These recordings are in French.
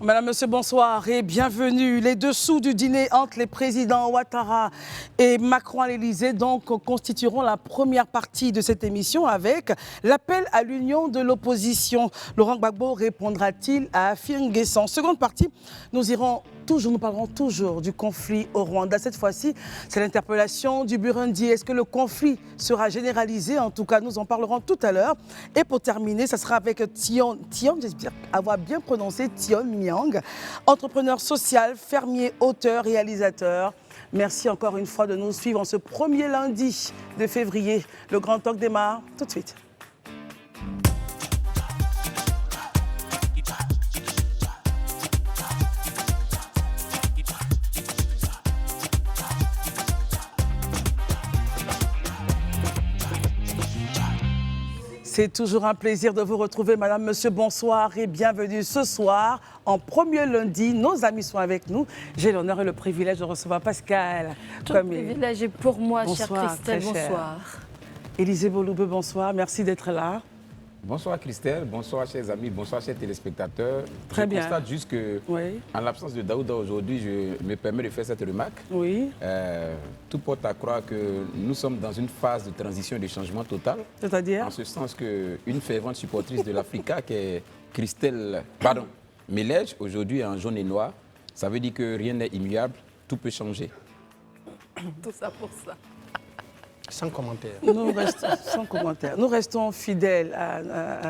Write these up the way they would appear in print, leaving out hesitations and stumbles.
Madame, Monsieur, bonsoir et bienvenue. Les dessous du dîner entre les présidents Ouattara et Macron à l'Élysée donc constitueront la première partie de cette émission avec l'appel à l'union de l'opposition. Laurent Gbagbo répondra-t-il à Afin Guessan? Seconde partie, nous parlerons toujours du conflit au Rwanda. Cette fois-ci, c'est l'interpellation du Burundi. Est-ce que le conflit sera généralisé? En tout cas, nous en parlerons tout à l'heure. Et pour terminer, ça sera avec Tion, j'espère avoir bien prononcé Tion Myang, entrepreneur social, fermier, auteur, réalisateur. Merci encore une fois de nous suivre en ce premier lundi de février. Le Grand Talk démarre tout de suite. C'est toujours un plaisir de vous retrouver, Madame, Monsieur, bonsoir et bienvenue ce soir. En premier lundi, nos amis sont avec nous. J'ai l'honneur et le privilège de recevoir Pascal. Tout le privilège est pour moi, bonsoir, chère Christelle, bonsoir. Élisée Boloube, bonsoir, merci d'être là. Bonsoir Christelle, bonsoir chers amis, bonsoir chers téléspectateurs. Très bien. Je constate juste que, en l'absence de Daouda aujourd'hui, je me permets de faire cette remarque. Oui. Tout porte à croire que nous sommes dans une phase de transition et de changement total. C'est-à-dire? En ce sens qu'une fervente supportrice de l'Africa, qui est Christelle, Melège, aujourd'hui en jaune et noir, ça veut dire que rien n'est immuable, tout peut changer. Tout ça pour ça. Sans commentaire. Sans commentaire. Nous restons fidèles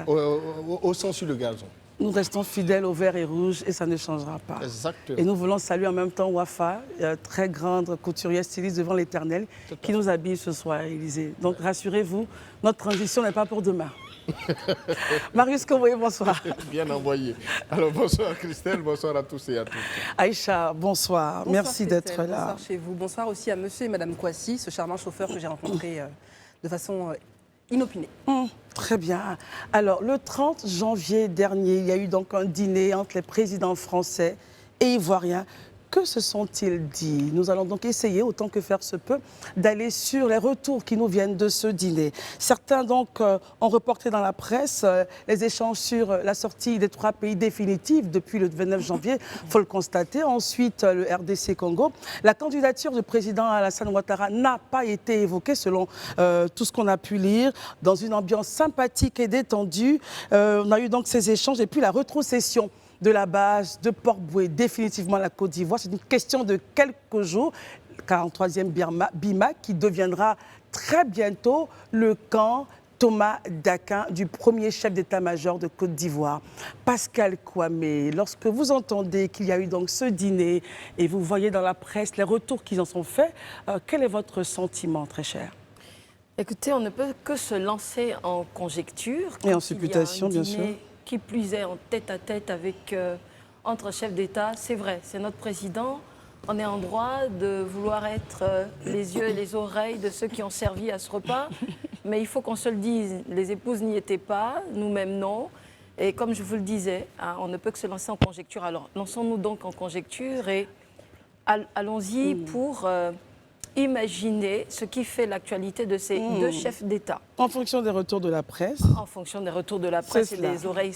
au sang sur le gazon. Nous restons fidèles au vert et rouge et ça ne changera pas. Exactement. Et nous voulons saluer en même temps Wafa, très grande couturière styliste devant l'Éternel, qui nous habille ce soir, Élisée. Donc rassurez-vous, notre transition n'est pas pour demain. Marius Convoyé, bonsoir. Bien envoyé. Alors bonsoir Christelle, bonsoir à tous et à toutes. Aïcha, bonsoir. Merci d'être là. Bonsoir chez vous. Bonsoir aussi à monsieur et madame Kouassi, ce charmant chauffeur que j'ai rencontré de façon inopinée. Très bien. Alors, le 30 janvier dernier, il y a eu donc un dîner entre les présidents français et ivoiriens. Que se sont-ils dit? Nous allons donc essayer, autant que faire se peut, d'aller sur les retours qui nous viennent de ce dîner. Certains donc ont reporté dans la presse les échanges sur la sortie des 3 pays définitifs depuis le 29 janvier, il faut le constater. Ensuite, le RDC Congo. La candidature du président Alassane Ouattara n'a pas été évoquée selon tout ce qu'on a pu lire. Dans une ambiance sympathique et détendue, on a eu donc ces échanges et puis la rétrocession de la base de Port-Boué, définitivement la Côte d'Ivoire. C'est une question de quelques jours, 43e BIMA, qui deviendra très bientôt le camp Thomas Dakin, du premier chef d'état-major de Côte d'Ivoire. Pascal Kwame, lorsque vous entendez qu'il y a eu donc ce dîner et vous voyez dans la presse les retours qu'ils en sont faits, quel est votre sentiment, très cher? Écoutez, on ne peut que se lancer en conjecture. Et en supputation, bien sûr. Qui plus est en tête-à-tête avec entre chefs d'État, c'est vrai, c'est notre président. On est en droit de vouloir être les yeux et les oreilles de ceux qui ont servi à ce repas. Mais il faut qu'on se le dise, les épouses n'y étaient pas, nous-mêmes non. Et comme je vous le disais, on ne peut que se lancer en conjecture. Alors, lançons-nous donc en conjecture et allons-y pour imaginer ce qui fait l'actualité de ces 2 chefs d'État. En fonction des retours de la presse. En fonction des retours de la presse et des oreilles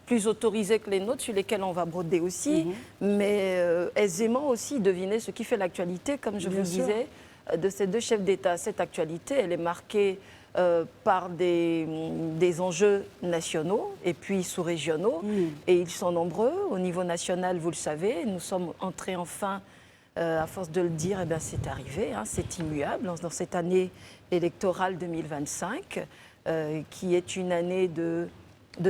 plus autorisées que les nôtres, sur lesquelles on va broder aussi, mais aisément aussi deviner ce qui fait l'actualité, comme je vous le disais, de ces 2 chefs d'État. Cette actualité, elle est marquée par des enjeux nationaux et puis sous-régionaux, et ils sont nombreux. Au niveau national, vous le savez, nous sommes entrés enfin, à force de le dire, eh bien, c'est arrivé, c'est immuable dans cette année électorale 2025, qui est une année de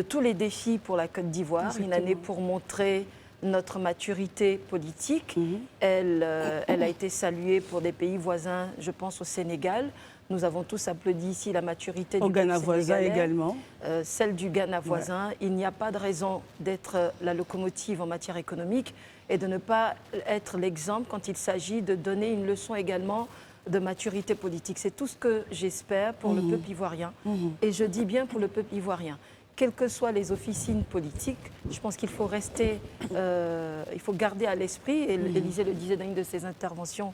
tous les défis pour la Côte d'Ivoire, une année pour montrer notre maturité politique. Elle a été saluée pour des pays voisins, je pense au Sénégal. Nous avons tous applaudi ici la maturité du Ghana voisin également. Celle du Ghana voisin. Il n'y a pas de raison d'être la locomotive en matière économique et de ne pas être l'exemple quand il s'agit de donner une leçon également de maturité politique. C'est tout ce que j'espère pour le peuple ivoirien. Et je dis bien pour le peuple ivoirien. Quelles que soient les officines politiques, je pense qu'il faut rester, il faut garder à l'esprit, et Élisée le disait dans une de ses interventions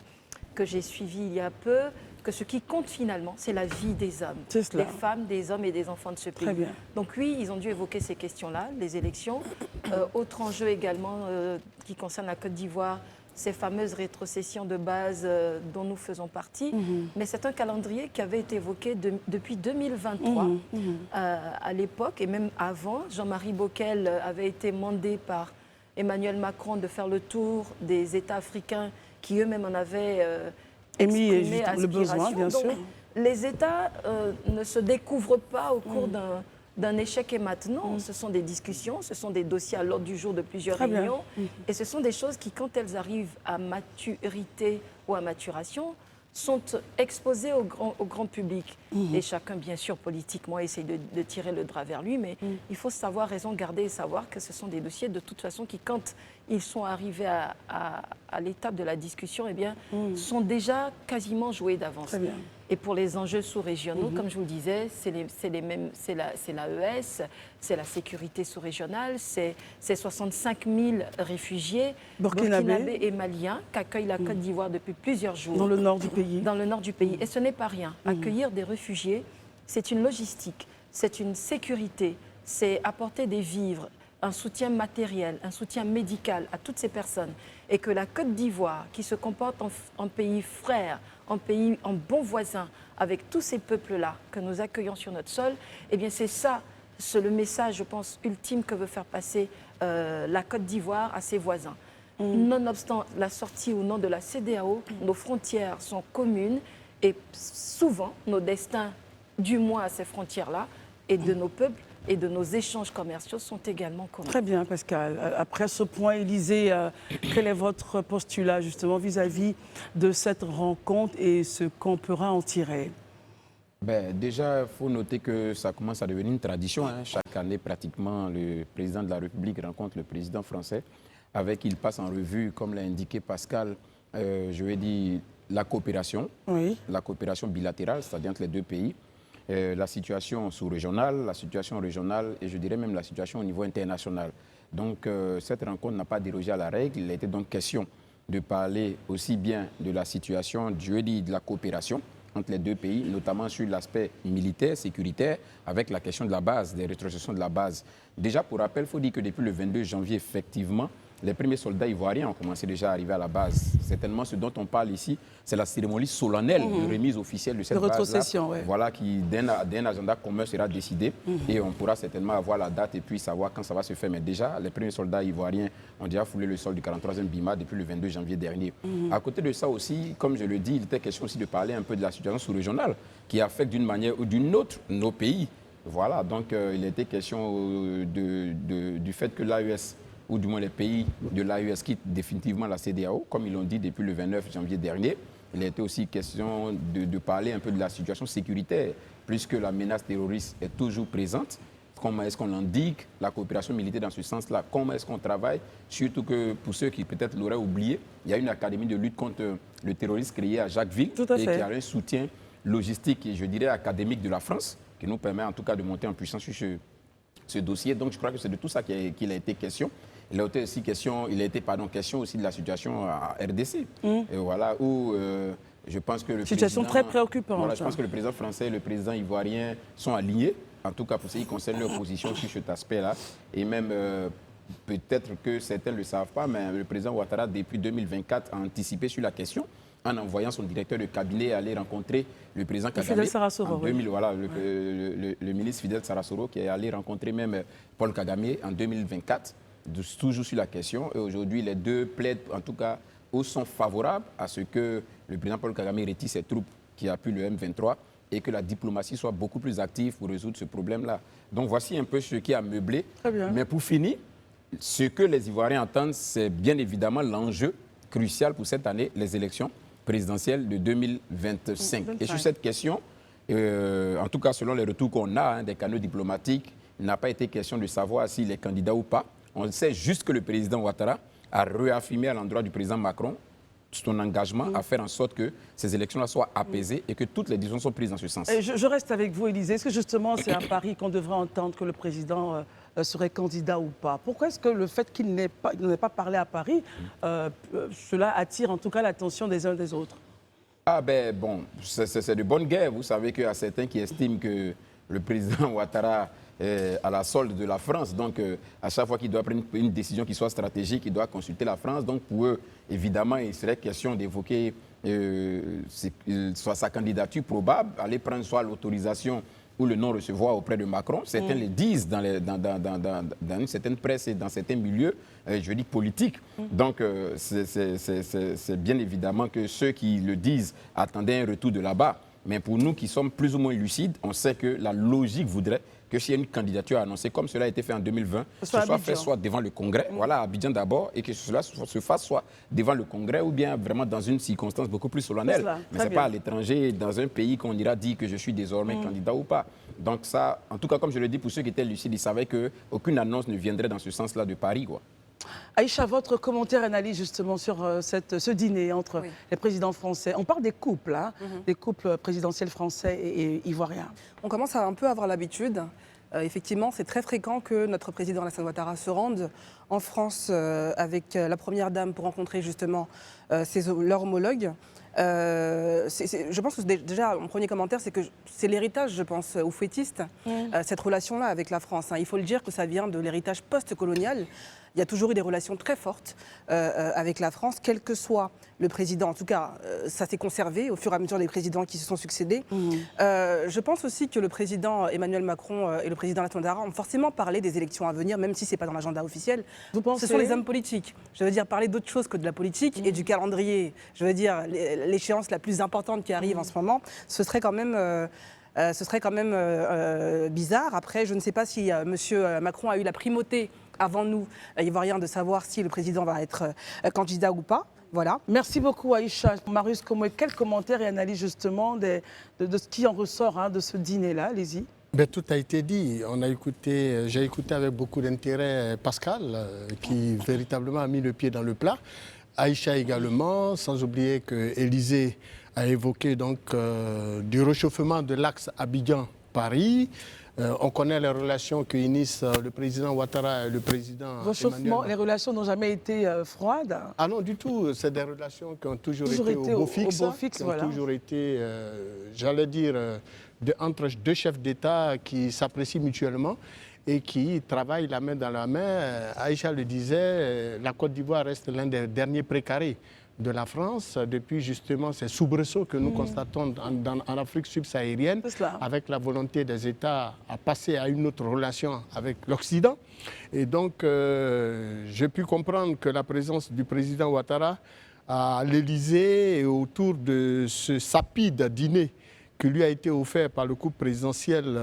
que j'ai suivies il y a peu, que ce qui compte finalement, c'est la vie des hommes, des femmes, des hommes et des enfants de ce pays. Très bien. Donc oui, ils ont dû évoquer ces questions-là, les élections, Autre enjeu également qui concerne la Côte d'Ivoire, ces fameuses rétrocessions de base dont nous faisons partie. Mais c'est un calendrier qui avait été évoqué depuis 2023. À l'époque, et même avant, Jean-Marie Bockel avait été mandé par Emmanuel Macron de faire le tour des États africains qui eux-mêmes en avaient exprimé le besoin, bien sûr. Donc, les États ne se découvrent pas au cours d'un échec et maintenant. Ce sont des discussions, ce sont des dossiers à l'ordre du jour de plusieurs réunions. Et ce sont des choses qui, quand elles arrivent à maturité ou à maturation, sont exposées au grand public. Et chacun, bien sûr, politiquement, essaie de tirer le drap vers lui, mais il faut savoir raison garder et savoir que ce sont des dossiers, de toute façon, qui, quand ils sont arrivés à l'étape de la discussion, eh bien, sont déjà quasiment joués d'avance. Et pour les enjeux sous-régionaux, comme je vous le disais, c'est l'AES, c'est la sécurité sous-régionale, c'est 65 000 réfugiés burkinabés et maliens qu'accueille la Côte d'Ivoire depuis plusieurs jours. Dans le nord du pays. Dans le nord du pays. Et ce n'est pas rien. Accueillir des réfugiés, c'est une logistique, c'est une sécurité, c'est apporter des vivres, un soutien matériel, un soutien médical à toutes ces personnes. Et que la Côte d'Ivoire, qui se comporte en pays frère, en bon voisin, avec tous ces peuples-là que nous accueillons sur notre sol, eh bien c'est ça, c'est le message, je pense, ultime que veut faire passer la Côte d'Ivoire à ses voisins. Nonobstant la sortie ou non de la CEDEAO, nos frontières sont communes et souvent nos destins, du moins à ces frontières-là, et de nos peuples, et de nos échanges commerciaux sont également communs. Très bien, Pascal. Après ce point, Élisée, quel est votre postulat justement vis-à-vis de cette rencontre et ce qu'on pourra en tirer? Déjà, il faut noter que ça commence à devenir une tradition. Chaque année, pratiquement, le président de la République rencontre le président français, avec il passe en revue, comme l'a indiqué Pascal, je vais dire la coopération bilatérale, c'est-à-dire entre les deux pays. La situation sous-régionale, la situation régionale et je dirais même la situation au niveau international. Donc cette rencontre n'a pas dérogé à la règle. Il a été donc question de parler aussi bien de la situation, je veux dire de la coopération entre les deux pays, notamment sur l'aspect militaire, sécuritaire, avec la question de la base, des rétrocessions de la base. Déjà, pour rappel, il faut dire que depuis le 22 janvier, effectivement, les premiers soldats ivoiriens ont commencé déjà à arriver à la base. Certainement, ce dont on parle ici, c'est la cérémonie solennelle de remise officielle de cette base-là. Voilà, qui d'un agenda commun sera décidé. Et on pourra certainement avoir la date et puis savoir quand ça va se faire. Mais déjà, les premiers soldats ivoiriens ont déjà foulé le sol du 43e BIMA depuis le 22 janvier dernier. À côté de ça aussi, comme je le dis, il était question aussi de parler un peu de la situation sous-régionale qui affecte d'une manière ou d'une autre nos pays. Voilà, donc il était question du fait que l'AES, ou du moins les pays de l'AES quittent définitivement la CEDEAO, comme ils l'ont dit depuis le 29 janvier dernier. Il a été aussi question de parler un peu de la situation sécuritaire, puisque la menace terroriste est toujours présente. Comment est-ce qu'on indique la coopération militaire dans ce sens-là? Comment est-ce qu'on travaille? Surtout que pour ceux qui peut-être l'auraient oublié, il y a une académie de lutte contre le terrorisme créée à Jacquesville et qui a un soutien logistique et je dirais académique de la France, qui nous permet en tout cas de monter en puissance sur ce dossier. Donc je crois que c'est de tout ça qu'il a été question. Il a été aussi question aussi de la situation à RDC. Et voilà où je pense que situation très préoccupante. Voilà, je pense que le président français et le président ivoirien sont alignés, en tout cas pour ce qui concerne leur position sur cet aspect-là. Et même peut-être que certains ne le savent pas, mais le président Ouattara, depuis 2024, a anticipé sur la question en envoyant son directeur de cabinet aller rencontrer le président Kagame. Fidel Sarasoro, en 2000, voilà, le ministre Fidel Sarasoro qui est allé rencontrer même Paul Kagame en 2024. Toujours sur la question. Et aujourd'hui, les deux plaident, en tout cas, ou sont favorables à ce que le président Paul Kagame retire ses troupes qui appuient le M23 et que la diplomatie soit beaucoup plus active pour résoudre ce problème-là. Donc voici un peu ce qui a meublé. Mais pour finir, ce que les Ivoiriens entendent, c'est bien évidemment l'enjeu crucial pour cette année, les élections présidentielles de 2025. Et sur cette question, en tout cas selon les retours qu'on a des canaux diplomatiques, il n'a pas été question de savoir s'il est candidat ou pas. On sait juste que le président Ouattara a réaffirmé à l'endroit du président Macron son engagement à faire en sorte que ces élections-là soient apaisées et que toutes les décisions sont prises dans ce sens. Et je reste avec vous, Élisée. Est-ce que justement c'est un pari qu'on devrait entendre que le président serait candidat ou pas? Pourquoi est-ce que le fait qu'il n'ait pas parlé à Paris, cela attire en tout cas l'attention des uns des autres? Ah ben bon, c'est de bonne guerre. Vous savez qu'il y a certains qui estiment que le président Ouattara à la solde de la France. Donc, à chaque fois qu'il doit prendre une décision qui soit stratégique, il doit consulter la France. Donc, pour eux, évidemment, il serait question d'évoquer soit sa candidature probable, aller prendre soit l'autorisation ou le non-recevoir auprès de Macron. Certains le disent dans une certaine presse et dans certains milieux, je dis politiques. Donc, c'est bien évidemment que ceux qui le disent attendaient un retour de là-bas. Mais pour nous qui sommes plus ou moins lucides, on sait que la logique voudrait que s'il y a une candidature annoncée, comme cela a été fait en 2020, ce soit fait soit devant le Congrès, voilà, à Abidjan d'abord, et que cela se fasse soit devant le Congrès ou bien vraiment dans une circonstance beaucoup plus solennelle. Mais ce n'est pas à l'étranger, dans un pays qu'on ira dire que je suis désormais candidat ou pas. Donc ça, en tout cas, comme je le dis, pour ceux qui étaient lucides, ils savaient qu'aucune annonce ne viendrait dans ce sens-là de Paris, quoi. Aïcha, votre commentaire analyse justement sur ce dîner entre les présidents français. On parle des couples, hein, des couples présidentiels français et ivoiriens. On commence à un peu avoir l'habitude. Effectivement, c'est très fréquent que notre président Alassane Ouattara se rende en France avec la première dame pour rencontrer justement leur homologue. Je pense que déjà, mon premier commentaire, c'est que c'est l'héritage, je pense, oufouettiste, cette relation-là avec la France. Hein. Il faut le dire que ça vient de l'héritage post-colonial. Il y a toujours eu des relations très fortes avec la France, quel que soit le président. En tout cas, ça s'est conservé au fur et à mesure des présidents qui se sont succédés. Je pense aussi que le président Emmanuel Macron et le président Alassane Ouattara ont forcément parlé des élections à venir, même si ce n'est pas dans l'agenda officiel. Ce sont les hommes politiques. Je veux dire, parler d'autre chose que de la politique et du calendrier. Je veux dire, l'échéance la plus importante qui arrive en ce moment, ce serait quand même... bizarre. Après, je ne sais pas si M. Macron a eu la primauté avant nous, Ivoiriens, de savoir si le président va être candidat ou pas. Voilà. Merci beaucoup Aïcha. Marius Komoué, quel commentaire et analyse justement de ce qui en ressort de ce dîner-là? Allez-y. Ben, tout a été dit. J'ai écouté avec beaucoup d'intérêt Pascal, qui véritablement a mis le pied dans le plat. Aïcha également, sans oublier que Élysée a évoqué donc du réchauffement de l'axe Abidjan-Paris. On connaît les relations que unissent le président Ouattara et le président Réchauffement, les relations n'ont jamais été froides? Ah non, du tout. C'est des relations qui ont toujours été au beau fixe, qui ont toujours été, j'allais dire, entre deux chefs d'État qui s'apprécient mutuellement et qui travaillent la main dans la main. Aïcha le disait, la Côte d'Ivoire reste l'un des derniers précarés de la France, depuis justement ces soubresauts que nous constatons en Afrique subsaharienne, avec la volonté des États à passer à une autre relation avec l'Occident. Et donc, j'ai pu comprendre que la présence du président Ouattara à l'Élysée et autour de ce sapide dîner qui lui a été offert par le couple présidentiel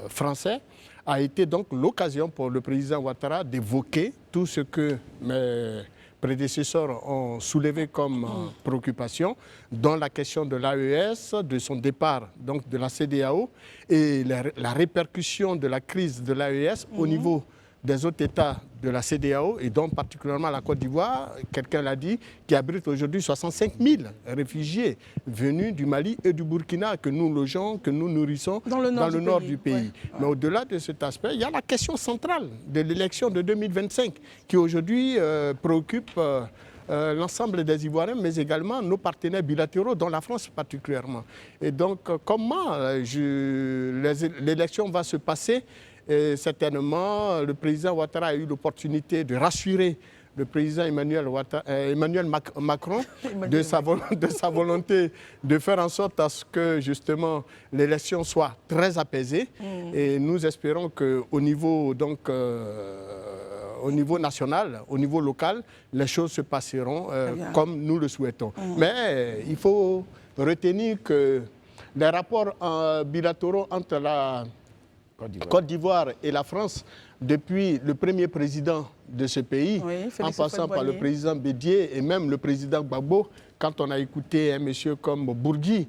français, a été donc l'occasion pour le président Ouattara d'évoquer tout ce que mes prédécesseurs ont soulevé comme préoccupation, dont la question de l'AES, de son départ donc de la CEDEAO et la répercussion de la crise de l'AES au niveau des autres États de la CEDEAO et dont particulièrement la Côte d'Ivoire, quelqu'un l'a dit, qui abrite aujourd'hui 65 000 réfugiés venus du Mali et du Burkina que nous logeons, que nous nourrissons dans le nord du pays. Ouais. Mais au-delà de cet aspect, il y a la question centrale de l'élection de 2025 qui aujourd'hui préoccupe l'ensemble des Ivoiriens, mais également nos partenaires bilatéraux, dont la France particulièrement. Et donc, comment l'élection va se passer? Et certainement, le président Ouattara a eu l'opportunité de rassurer le président Emmanuel Macron de sa volonté de faire en sorte à ce que justement l'élection soit très apaisée. Et nous espérons qu'au niveau, au niveau national, au niveau local, les choses se passeront comme nous le souhaitons. Mais il faut retenir que les rapports bilatéraux entre la Côte d'Ivoire et la France, depuis le premier président de ce pays, en passant par le président Bédié et même le président Gbagbo, quand on a écouté un monsieur comme Bourgui,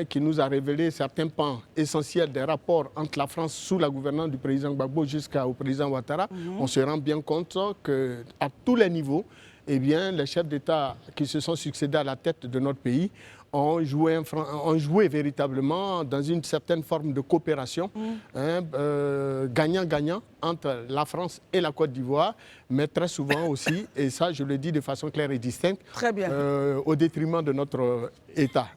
qui nous a révélé certains pans essentiels des rapports entre la France sous la gouvernance du président Gbagbo jusqu'au président Ouattara, on se rend bien compte qu'à tous les niveaux, eh bien, les chefs d'État qui se sont succédés à la tête de notre pays ont joué véritablement dans une certaine forme de coopération, gagnant-gagnant entre la France et la Côte d'Ivoire, mais très souvent aussi, et ça je le dis de façon claire et distincte, au détriment de notre État.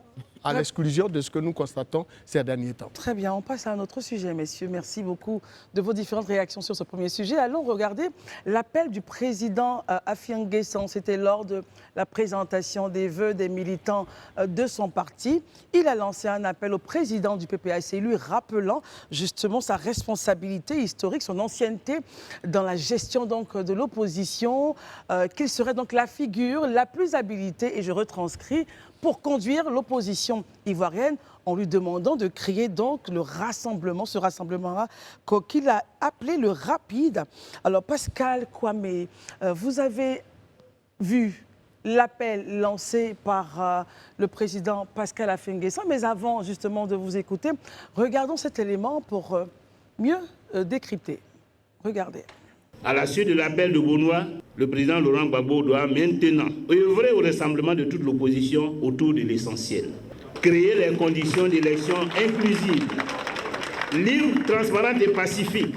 à l'exclusion de ce que nous constatons ces derniers temps. Très bien, on passe à un autre sujet, messieurs. Merci beaucoup de vos différentes réactions sur ce premier sujet. Allons regarder l'appel du président Afin N'Guessan. C'était lors de la présentation des vœux des militants de son parti. Il a lancé un appel au président du PPAC, lui rappelant justement sa responsabilité historique, son ancienneté dans la gestion donc de l'opposition, qu'il serait donc la figure la plus habilitée, et je retranscris, pour conduire l'opposition ivoirienne, en lui demandant de créer donc le rassemblement, ce rassemblement-là qu'il a appelé le rapide. Alors Pascal Kwame, vous avez vu l'appel lancé par le président Pascal Afin N'Guessan, mais avant justement de vous écouter, regardons cet élément pour mieux décrypter. Regardez. À la suite de l'appel de Benoît, le président Laurent Gbagbo doit maintenant œuvrer au rassemblement de toute l'opposition autour de l'essentiel. Créer les conditions d'élection inclusives, libres, transparentes et pacifiques,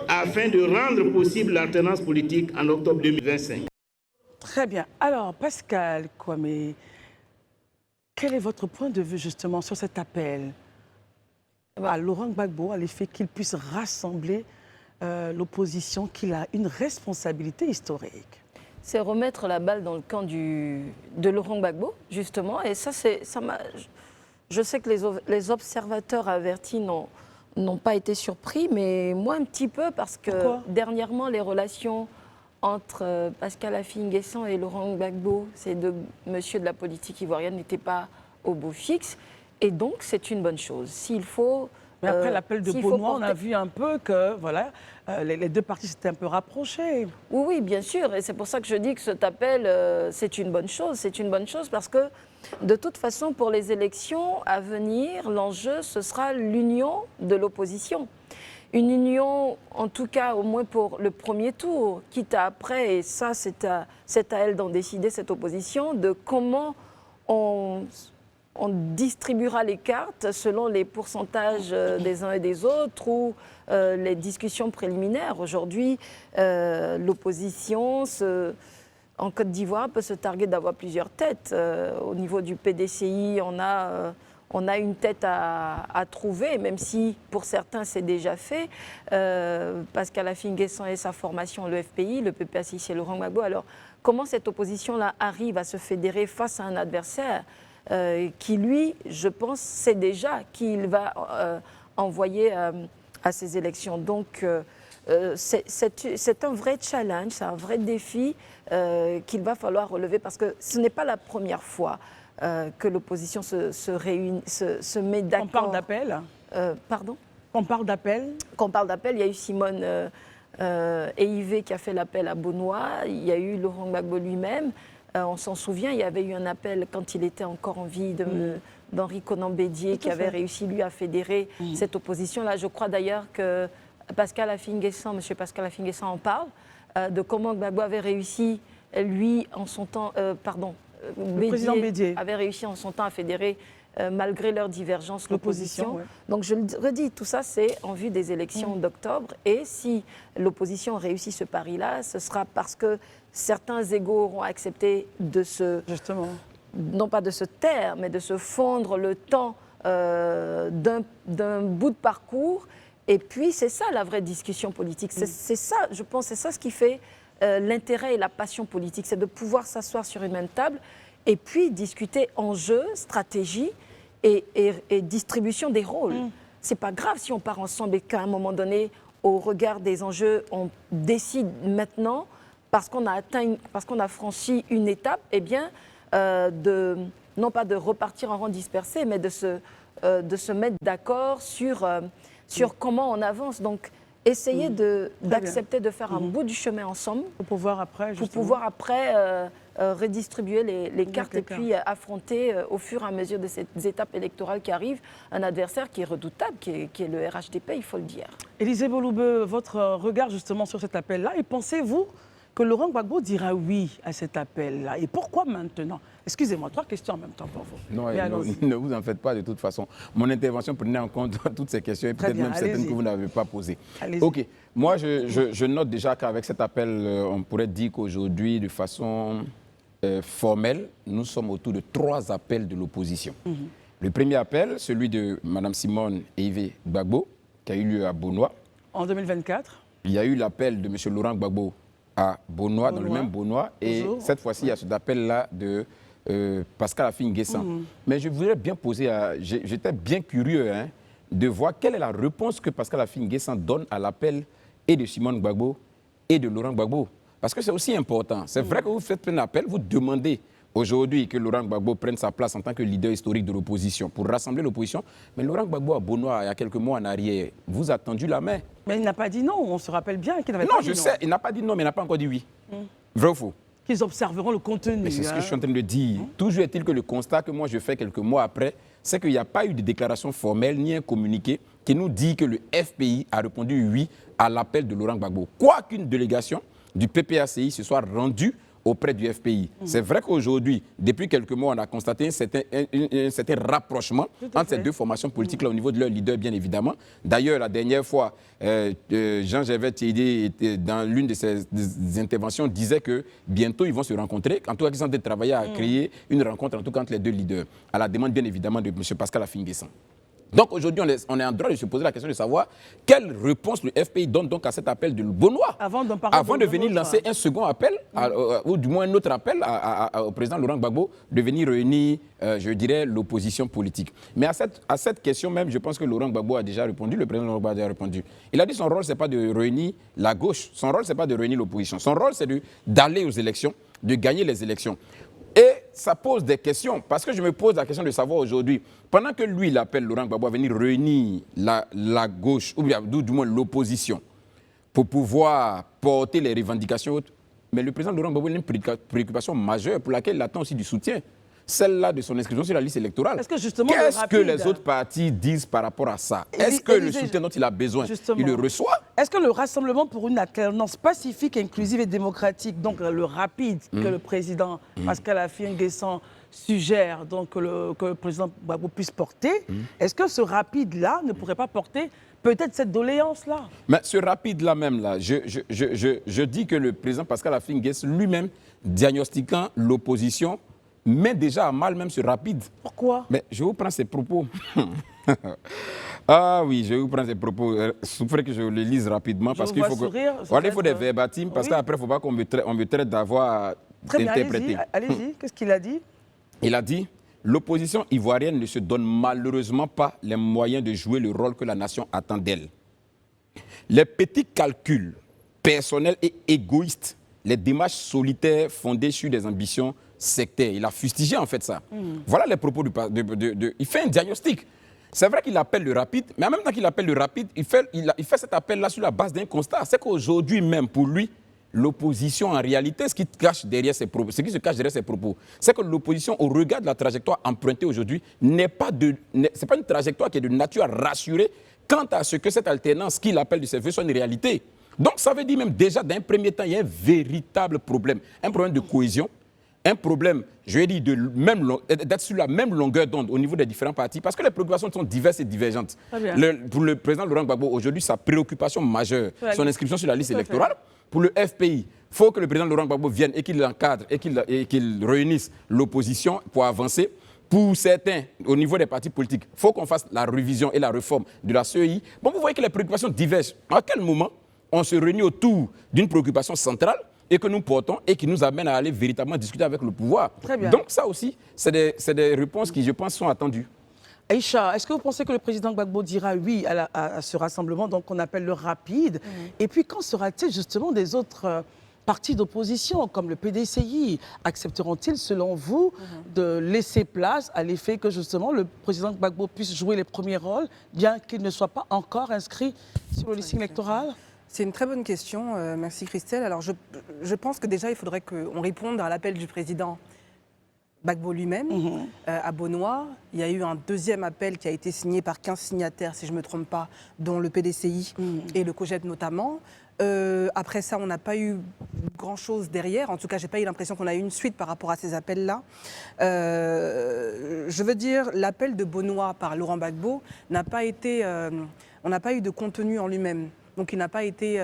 afin de rendre possible l'alternance politique en octobre 2025. Très bien. Alors, Pascal Kwame, quel est votre point de vue justement sur cet appel à Laurent Gbagbo, à l'effet qu'il puisse rassembler l'opposition, qu'il a une responsabilité historique? C'est remettre la balle dans le camp de Laurent Gbagbo, justement. Et ça, je sais que les observateurs avertis n'ont pas été surpris, mais moi un petit peu, parce que dernièrement, les relations entre Pascal Afin N'Guessan et Laurent Gbagbo, ces deux messieurs de la politique ivoirienne, n'étaient pas au beau fixe. Et donc, c'est une bonne chose. S'il faut... Mais après l'appel de Benoît, on a vu un peu que voilà, les deux parties s'étaient un peu rapprochées. Oui, oui, bien sûr. Et c'est pour ça que je dis que cet appel, c'est une bonne chose. C'est une bonne chose parce que, de toute façon, pour les élections à venir, l'enjeu, ce sera l'union de l'opposition. Une union, en tout cas, au moins pour le premier tour, quitte à après, et ça, c'est à elle d'en décider, cette opposition, de comment on distribuera les cartes selon les pourcentages des uns et des autres ou les discussions préliminaires. Aujourd'hui, l'opposition en Côte d'Ivoire peut se targuer d'avoir plusieurs têtes. Au niveau du PDCI, on a une tête à trouver, même si pour certains c'est déjà fait. Pascal Afin N'Guessan et sa formation, le FPI, le PPAC, c'est Laurent Gbagbo. Alors, comment cette opposition-là arrive à se fédérer face à un adversaire qui, lui, je pense, sait déjà qui il va envoyer à ces élections. Donc, c'est un vrai challenge, c'est un vrai défi qu'il va falloir relever, parce que ce n'est pas la première fois que l'opposition se réunit, se met d'accord. On parle d'appel Pardon ? On parle d'appel. Quand on parle d'appel, il y a eu Simone Eivé qui a fait l'appel à Benoît, il y a eu Laurent Gbagbo lui-même. On s'en souvient, il y avait eu un appel quand il était encore en vie d'Henri Konan Bédié qui avait réussi, lui, à fédérer cette opposition-là. Je crois d'ailleurs que Pascal Afin N'Guessan, M. Pascal Afin N'Guessan en parle, de comment Gbagbo avait réussi, lui, en son temps, le président Bédié avait réussi en son temps à fédérer, malgré leurs divergences, l'opposition. Ouais. Donc je le redis, tout ça c'est en vue des élections d'octobre, et si l'opposition réussit ce pari-là, ce sera parce que certains égaux auront accepté de non pas de se taire, mais de se fondre le temps d'un bout de parcours. Et puis c'est ça la vraie discussion politique. C'est ça, je pense, c'est ça ce qui fait l'intérêt et la passion politique, c'est de pouvoir s'asseoir sur une même table et puis discuter enjeux, stratégie et distribution des rôles. C'est pas grave si on part ensemble et qu'à un moment donné, au regard des enjeux, on décide maintenant, parce qu'on a franchi une étape, eh bien, non pas de repartir en rang dispersé, mais de se mettre d'accord sur comment on avance. Donc, essayer d'accepter de faire un bout du chemin ensemble pour pouvoir après, redistribuer les cartes et puis affronter au fur et à mesure de ces étapes électorales qui arrivent un adversaire qui est redoutable, qui est le RHDP, il faut le dire. Élisée Boloubeu, votre regard justement sur cet appel-là, et pensez-vous que Laurent Gbagbo dira oui à cet appel-là? Et pourquoi maintenant? Excusez-moi, 3 questions en même temps pour vous. Non, ne vous en faites pas de toute façon. Mon intervention prenait en compte toutes ces questions et peut-être même certaines que vous n'avez pas posées. Ok, moi je note déjà qu'avec cet appel, on pourrait dire qu'aujourd'hui, de façon formelle, nous sommes autour de 3 appels de l'opposition. Le premier appel, celui de Mme Simone et Yves Gbagbo, qui a eu lieu à Beaunois. En 2024. Il y a eu l'appel de M. Laurent Gbagbo à Beaunois, dans le même Beaunois. Et cette fois-ci, il y a cet appel-là de Pascal Affi-N'Guessan. Mais je voudrais bien poser, j'étais bien curieux de voir quelle est la réponse que Pascal Affi-N'Guessan donne à l'appel et de Simone Gbagbo et de Laurent Gbagbo. Parce que c'est aussi important. C'est vrai que vous faites un appel, vous demandez aujourd'hui que Laurent Gbagbo prenne sa place en tant que leader historique de l'opposition pour rassembler l'opposition. Mais Laurent Gbagbo à Beaunois, il y a quelques mois en arrière, vous a tendu la main. Mais il n'a pas dit non, on se rappelle bien qu'il n'avait pas dit non. Non, je sais, il n'a pas dit non, mais il n'a pas encore dit oui. Vrai ou faux? Qu'ils observeront le contenu. Mais c'est ce que je suis en train de dire. Toujours est-il que le constat que moi je fais quelques mois après, c'est qu'il n'y a pas eu de déclaration formelle ni un communiqué qui nous dit que le FPI a répondu oui à l'appel de Laurent Gbagbo. Quoiqu'une délégation du PPACI se soit rendue auprès du FPI. C'est vrai qu'aujourd'hui, depuis quelques mois, on a constaté un certain rapprochement entre ces deux formations politiques-là au niveau de leur leader, bien évidemment. D'ailleurs, la dernière fois, Jean-Gervais Thiédé, dans l'une de ses interventions, disait que bientôt, ils vont se rencontrer. En tout cas, ils sont en train de travailler à créer une rencontre, en tout cas, entre les deux leaders, à la demande, bien évidemment, de M. Pascal Affi-N'Guessan. Donc aujourd'hui, on est en droit de se poser la question de savoir quelle réponse le FPI donne donc à cet appel de Beaunois avant de venir lancer un second appel, ou du moins un autre appel au président Laurent Gbagbo de venir réunir, je dirais, l'opposition politique. Mais à cette question même, je pense que Laurent Gbagbo a déjà répondu, le président Laurent Gbagbo a déjà répondu. Il a dit son rôle, ce n'est pas de réunir la gauche, son rôle, ce n'est pas de réunir l'opposition. Son rôle, c'est d'aller aux élections, de gagner les élections. Et ça pose des questions, parce que je me pose la question de savoir aujourd'hui, pendant que lui, il appelle Laurent Gbagbo à venir réunir la gauche, ou bien du moins l'opposition, pour pouvoir porter les revendications autres, mais le président Laurent Gbagbo a une préoccupation majeure pour laquelle il attend aussi du soutien, celle-là de son inscription sur la liste électorale. Qu'est-ce que les autres partis disent par rapport à ça? Est-ce que le soutien dont il a besoin, il le reçoit? Est-ce que le Rassemblement pour une alternance pacifique, inclusive et démocratique, donc le RAPID, que le président Pascal Affi-N'Guessan suggère donc que le président Gbagbo puisse porter, est-ce que ce RAPID-là ne pourrait pas porter peut-être cette doléance-là? Mais ce RAPID-là même, là, je dis que le président Pascal Affi-N'Guessan lui-même, diagnostiquant l'opposition, met déjà à mal même ce RAPID. Pourquoi? Mais je vous prends ces propos. Ah oui, je vais vous prendre ces propos. Il faudrait que je les lise rapidement parce qu'il faut il faut des verbatims parce qu'après, il ne faut pas qu'on me traite d'avoir interprété. Allez-y, qu'est-ce qu'il a dit? Il a dit « L'opposition ivoirienne ne se donne malheureusement pas les moyens de jouer le rôle que la nation attend d'elle. Les petits calculs personnels et égoïstes, les démarches solitaires fondées sur des ambitions sectaires. » Il a fustigé en fait ça. Voilà les propos il fait un diagnostic. C'est vrai qu'il appelle le RAPID, mais en même temps qu'il appelle le RAPID, il fait cet appel-là sur la base d'un constat. C'est qu'aujourd'hui même, pour lui, l'opposition, en réalité, ce qui se cache derrière ses propos, c'est que l'opposition, au regard de la trajectoire empruntée aujourd'hui, c'est pas une trajectoire qui est de nature à rassurer quant à ce que cette alternance qu'il appelle de ses voeux soit une réalité. Donc ça veut dire même déjà, d'un premier temps, il y a un véritable problème. Un problème de cohésion, un problème, je vais dire, d'être sur la même longueur d'onde au niveau des différents partis, parce que les préoccupations sont diverses et divergentes. Pour le président Laurent Gbagbo, aujourd'hui, sa préoccupation majeure, son inscription sur la liste électorale. Pour le FPI, il faut que le président Laurent Gbagbo vienne et qu'il encadre et qu'il réunisse l'opposition pour avancer. Pour certains, au niveau des partis politiques, il faut qu'on fasse la révision et la réforme de la CEI. Bon, vous voyez que les préoccupations divergent. À quel moment on se réunit autour d'une préoccupation centrale et que nous portons et qui nous amène à aller véritablement discuter avec le pouvoir? Donc ça aussi, c'est des réponses qui, je pense, sont attendues. Aïcha, est-ce que vous pensez que le président Gbagbo dira oui à ce rassemblement qu'on appelle le RAPID? Et puis, quand sera-t-il justement des autres partis d'opposition, comme le PDCI? Accepteront-ils, selon vous, de laisser place à l'effet que justement le président Gbagbo puisse jouer les premiers rôles, bien qu'il ne soit pas encore inscrit sur le listing électoral? C'est une très bonne question, merci Christelle. Alors je pense que déjà il faudrait qu'on réponde à l'appel du président Gbagbo lui-même à Beaunois. Il y a eu un deuxième appel qui a été signé par 15 signataires, si je ne me trompe pas, dont le PDCI et le COJED notamment. Après ça, on n'a pas eu grand-chose derrière. En tout cas, je n'ai pas eu l'impression qu'on a eu une suite par rapport à ces appels-là. Je veux dire, l'appel de Beaunois par Laurent Gbagbo n'a pas été... on n'a pas eu de contenu en lui-même. Donc il n'a pas été...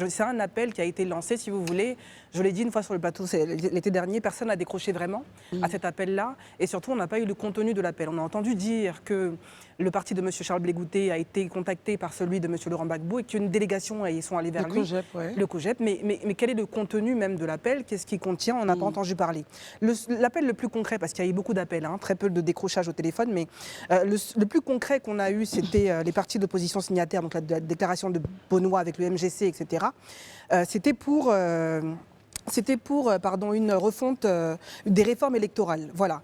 c'est un appel qui a été lancé, si vous voulez, Je l'ai dit une fois sur le plateau l'été dernier, personne n'a décroché vraiment à cet appel-là. Et surtout, on n'a pas eu le contenu de l'appel. On a entendu dire que le parti de M. Charles Blé Goutet a été contacté par celui de M. Laurent Gbagbo et qu'une délégation ils sont allés vers lui. COJEP, ouais. Le COJEP. Mais quel est le contenu même de l'appel? Qu'est-ce qu'il contient? On n'a pas entendu parler. L'appel le plus concret, parce qu'il y a eu beaucoup d'appels, très peu de décrochage au téléphone, mais le plus concret qu'on a eu, c'était les partis d'opposition signataires, donc la déclaration de Benoît avec le MGC, etc. C'était pour une refonte des réformes électorales. Voilà.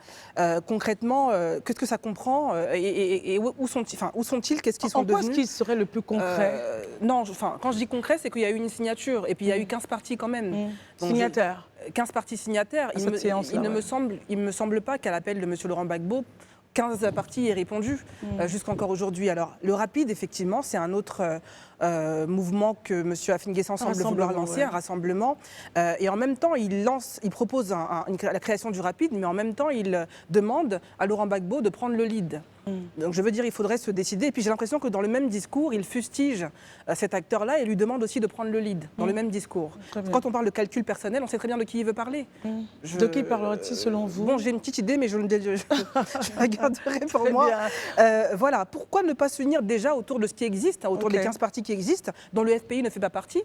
Concrètement, qu'est-ce que ça comprend et où sont-ils? Qu'est-ce qu'ils sont devenus? En quoi est-ce qu'il serait le plus concret? Non, quand je dis concret, c'est qu'il y a eu une signature et puis il y a eu 15 partis quand même. Signataires. 15 partis signataires. Il ne me semble pas qu'à l'appel de M. Laurent Gbagbo, 15 partis aient répondu jusqu'encore aujourd'hui. Alors, le rapide, effectivement, c'est un autre mouvement que M. Afin-Guessant semble vouloir lancer, un rassemblement. Et en même temps, il propose la création du rapide, mais en même temps, il demande à Laurent Gbagbo de prendre le lead. Donc je veux dire, il faudrait se décider. Et puis j'ai l'impression que dans le même discours, il fustige cet acteur-là et lui demande aussi de prendre le lead, dans le même discours. Quand on parle de calcul personnel, on sait très bien de qui il veut parler. De qui parlera-t-il selon vous? Bon, j'ai une petite idée, mais je la garderai pour moi. Voilà, pourquoi ne pas s'unir déjà autour de ce qui existe, autour des 15 partis qui existent, dont le FPI ne fait pas partie.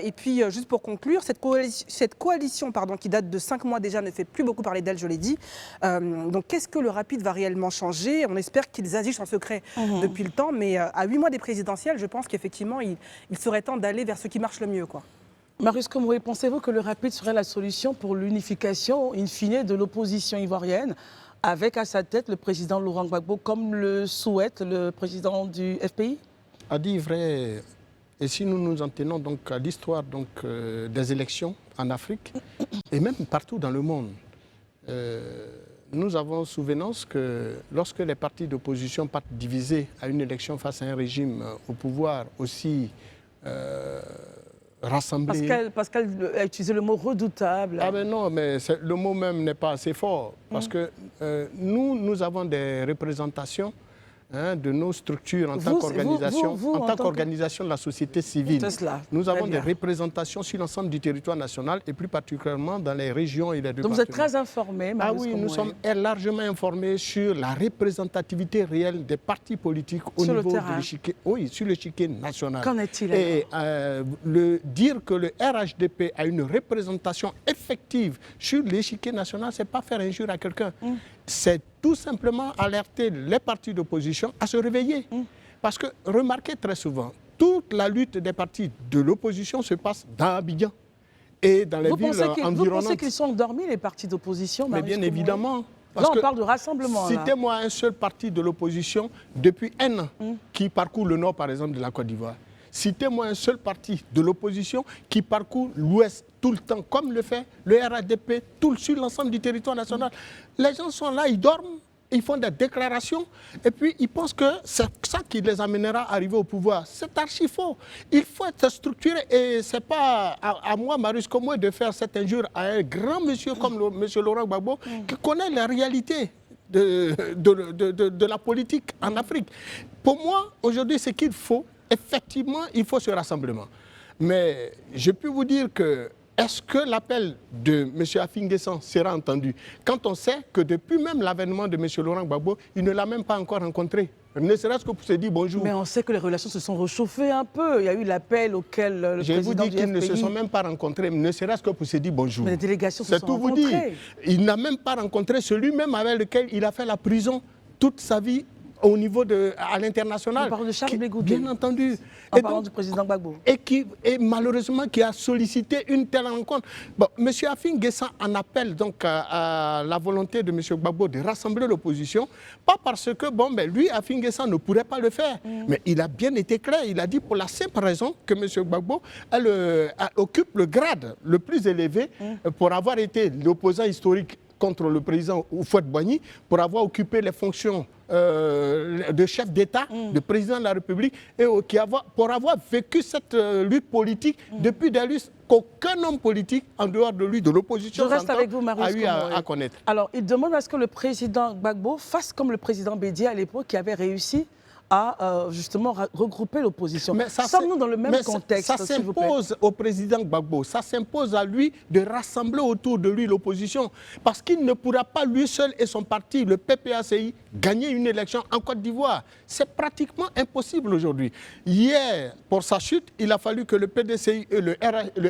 Et puis, juste pour conclure, cette coalition qui date de 5 mois déjà ne fait plus beaucoup parler d'elle, je l'ai dit. Donc, qu'est-ce que le rapide va réellement changer? On espère qu'ils agissent en secret depuis le temps, mais à 8 mois des présidentielles, je pense qu'effectivement, il serait temps d'aller vers ce qui marche le mieux, quoi. Marius Komoré, pensez-vous que le rapide serait la solution pour l'unification, in fine, de l'opposition ivoirienne, avec à sa tête le président Laurent Gbagbo, comme le souhaite le président du FPI? À dire vrai, et si nous nous en tenons donc à l'histoire des élections en Afrique et même partout dans le monde, nous avons souvenance que lorsque les partis d'opposition partent divisés à une élection face à un régime au pouvoir aussi rassemblé... Pascal a utilisé le mot redoutable. Ah ben non, mais le mot même n'est pas assez fort. Parce que nous avons des représentations de nos structures en tant qu'organisation de la société civile. Nous avons des représentations sur l'ensemble du territoire national et plus particulièrement dans les régions et les départements. Donc vous êtes très informés, Marius Komoré. Nous sommes largement informés sur la représentativité réelle des partis politiques au niveau de l'échiquier. Oui, sur l'échiquier national. Qu'en est-il? Et dire que le RHDP a une représentation effective sur l'échiquier national, ce n'est pas faire injure à quelqu'un. C'est tout simplement alerter les partis d'opposition à se réveiller. Parce que, remarquez très souvent, toute la lutte des partis de l'opposition se passe dans Abidjan et dans les villes environnantes. Vous pensez qu'ils sont endormis, les partis d'opposition? Mais bien évidemment. Là, on parle de rassemblement. Citez-moi un seul parti de l'opposition depuis un an qui parcourt le nord, par exemple, de la Côte d'Ivoire. Citez-moi un seul parti de l'opposition qui parcourt l'Ouest tout le temps, comme le fait le RHDP sur l'ensemble du territoire national. Les gens sont là, ils dorment, ils font des déclarations, et puis ils pensent que c'est ça qui les amènera à arriver au pouvoir. C'est archi faux. Il faut être structuré, et ce n'est pas à moi, Marius Komoré, de faire cette injure à un grand monsieur comme monsieur Laurent Gbagbo, qui connaît la réalité de la politique en Afrique. Pour moi, aujourd'hui, ce qu'il faut, effectivement, il faut ce rassemblement. Mais je peux vous dire que est-ce que l'appel de M. Afin-Guessant sera entendu quand on sait que depuis même l'avènement de M. Laurent Gbagbo, il ne l'a même pas encore rencontré, ne serait-ce que pour se dire bonjour. Mais on sait que les relations se sont réchauffées un peu. Il y a eu l'appel auquel le président du FPI... Je vous dis qu'ils ne se sont même pas rencontrés, ne serait-ce que pour se dire bonjour. Mais les délégations se sont rencontrées. C'est tout vous dire. Il n'a même pas rencontré celui-même avec lequel il a fait la prison toute sa vie au niveau à l'international. On parle de Charles Blé Goutet. Bien entendu. En parlant du président Gbagbo. Et malheureusement qui a sollicité une telle rencontre. Bon, M. Afin-Guessant en appelle donc à la volonté de M. Gbagbo de rassembler l'opposition, pas parce que lui, Afin-Guessant, ne pourrait pas le faire. Mais il a bien été clair. Il a dit pour la simple raison que M. Gbagbo occupe le grade le plus élevé pour avoir été l'opposant historique contre le président Houphouët-Boigny, pour avoir occupé les fonctions de chef d'État, de président de la République, et pour avoir vécu cette lutte politique depuis des luttes qu'aucun homme politique, en dehors de lui, de l'opposition, a eu à connaître. Alors, il demande à ce que le président Gbagbo fasse comme le président Bédié à l'époque, qui avait réussi à justement regrouper l'opposition. Sommes-nous dans le même contexte? Ça s'impose au président Gbagbo, ça s'impose à lui de rassembler autour de lui l'opposition, parce qu'il ne pourra pas lui seul et son parti, le PPACI, gagner une élection en Côte d'Ivoire. C'est pratiquement impossible aujourd'hui. Hier, pour sa chute, il a fallu que le PDCI et le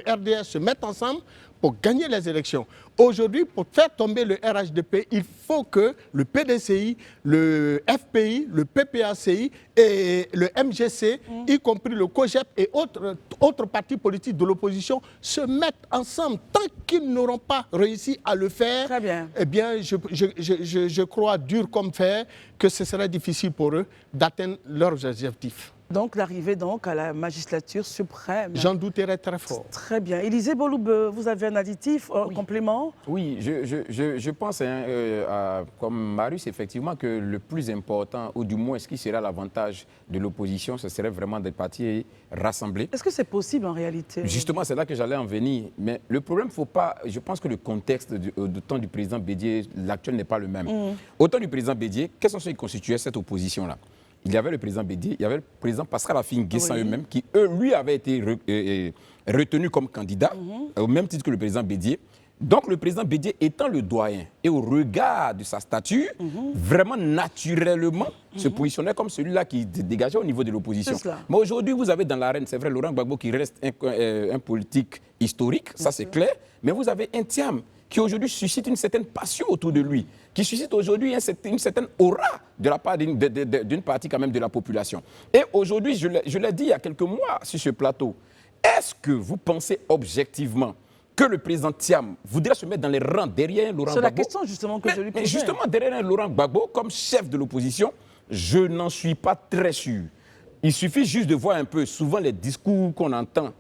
RDS se mettent ensemble pour gagner les élections. Aujourd'hui, pour faire tomber le RHDP, il faut que le PDCI, le FPI, le PPACI et le MGC, y compris le COGEP et autres partis politiques de l'opposition, se mettent ensemble. Tant qu'ils n'auront pas réussi à le faire, eh bien, je crois dur comme fer que ce serait difficile pour eux d'atteindre leurs objectifs. Donc, l'arrivée à la magistrature suprême. J'en douterais très fort. Très bien. Élisée Boloube, vous avez un additif, un complément? Oui, je pense, comme Marius, effectivement, que le plus important, ou du moins ce qui sera l'avantage de l'opposition, ce serait vraiment des partis rassemblés. Est-ce que c'est possible en réalité? Justement, c'est là que j'allais en venir. Mais le problème, faut pas. Je pense que le contexte du temps du président Bédié, l'actuel n'est pas le même. Au temps du président Bédié, quels sont ceux qui constituaient cette opposition-là? Il y avait le président Bédié, il y avait le président Pascal Affi-N'Guessan eux-mêmes, qui, lui, avaient été retenus comme candidats, au même titre que le président Bédié. Donc, le président Bédié étant le doyen, et au regard de sa stature, vraiment naturellement, se positionnait comme celui-là qui dégageait au niveau de l'opposition. Mais aujourd'hui, vous avez dans l'arène, c'est vrai, Laurent Gbagbo qui reste un politique historique, ça c'est clair, mais vous avez un Thiam qui aujourd'hui suscite une certaine passion autour de lui, qui suscite aujourd'hui une certaine aura de la part d'une partie quand même de la population. Et aujourd'hui, je l'ai dit il y a quelques mois sur ce plateau, est-ce que vous pensez objectivement que le président Thiam voudrait se mettre dans les rangs derrière Laurent Gbagbo? C'est la question justement que je lui posais. Justement, derrière Laurent Gbagbo, comme chef de l'opposition, je n'en suis pas très sûr. Il suffit juste de voir un peu, souvent les discours qu'on entend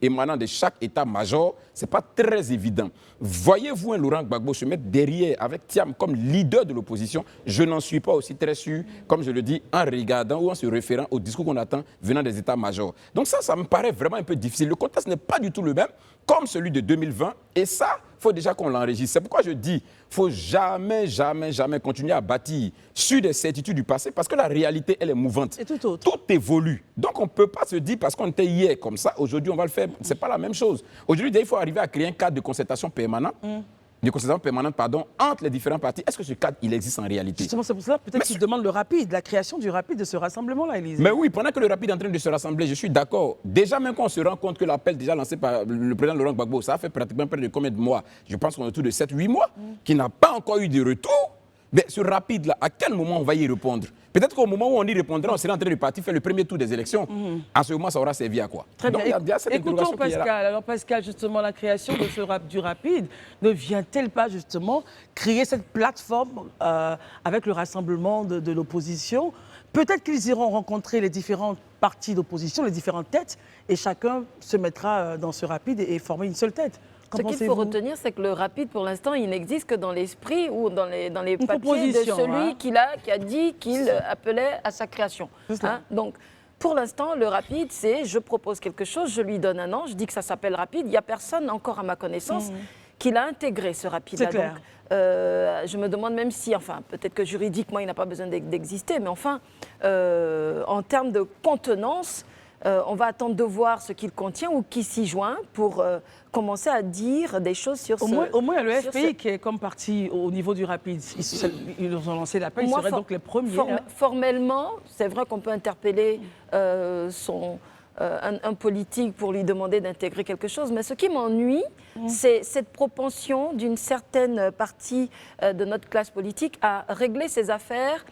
émanant de chaque état-major, ce n'est pas très évident. Voyez-vous un Laurent Gbagbo se mettre derrière avec Thiam comme leader de l'opposition? Je n'en suis pas aussi très sûr, comme je le dis, en regardant ou en se référant au discours qu'on attend venant des états-majors. Donc ça me paraît vraiment un peu difficile. Le contexte n'est pas du tout le même, comme celui de 2020, et ça, il faut déjà qu'on l'enregistre. C'est pourquoi je dis, il ne faut jamais, jamais, jamais continuer à bâtir sur des certitudes du passé, parce que la réalité, elle est mouvante. Et tout autre. Tout évolue. Donc, on ne peut pas se dire, parce qu'on était hier comme ça, aujourd'hui, on va le faire. Ce n'est pas la même chose. Aujourd'hui, il faut arriver à créer un cadre de concertation permanent, entre les différents partis. Est-ce que ce cadre, il existe en réalité? Justement, c'est pour cela peut-être qu'il demande le rapide, la création du rapide de ce rassemblement-là, Élisée. Mais oui, pendant que le rapide est en train de se rassembler, je suis d'accord. Déjà, même quand on se rend compte que l'appel déjà lancé par le président Laurent Gbagbo, ça a fait pratiquement près de combien de mois? Je pense qu'on est autour de 7-8 mois, qui n'a pas encore eu de retour. Mais ce rapide-là, à quel moment on va y répondre? Peut-être qu'au moment où on y répondra, on sera en train de partir faire le premier tour des élections. À ce moment, ça aura servi à quoi? Très bien. Écoutons Pascal. Alors Pascal, justement, la création de du rapide ne vient-elle pas justement créer cette plateforme avec le rassemblement de l'opposition? Peut-être qu'ils iront rencontrer les différents partis d'opposition, les différentes têtes, et chacun se mettra dans ce rapide et former une seule tête. Ce qu'il faut retenir, c'est que le rapide, pour l'instant, il n'existe que dans l'esprit ou dans les papiers de celui qui a dit qu'il appelait à sa création. Donc, pour l'instant, le rapide, c'est je propose quelque chose, je lui donne un nom, je dis que ça s'appelle rapide. Il n'y a personne encore, à ma connaissance, qui l'a intégré, ce rapide-là. Donc, je me demande même si, enfin, peut-être que juridiquement, il n'a pas besoin d'exister, mais enfin, en termes de contenance, on va attendre de voir ce qu'il contient ou qui s'y joint pour commencer à dire des choses sur au moins, il y a le FPI qui est comme parti au niveau du rapide. Ils ont lancé l'appel, ils seraient donc les premiers. Formellement, c'est vrai qu'on peut interpeller un politique pour lui demander d'intégrer quelque chose, mais ce qui m'ennuie, c'est cette propension d'une certaine partie de notre classe politique à régler ses affaires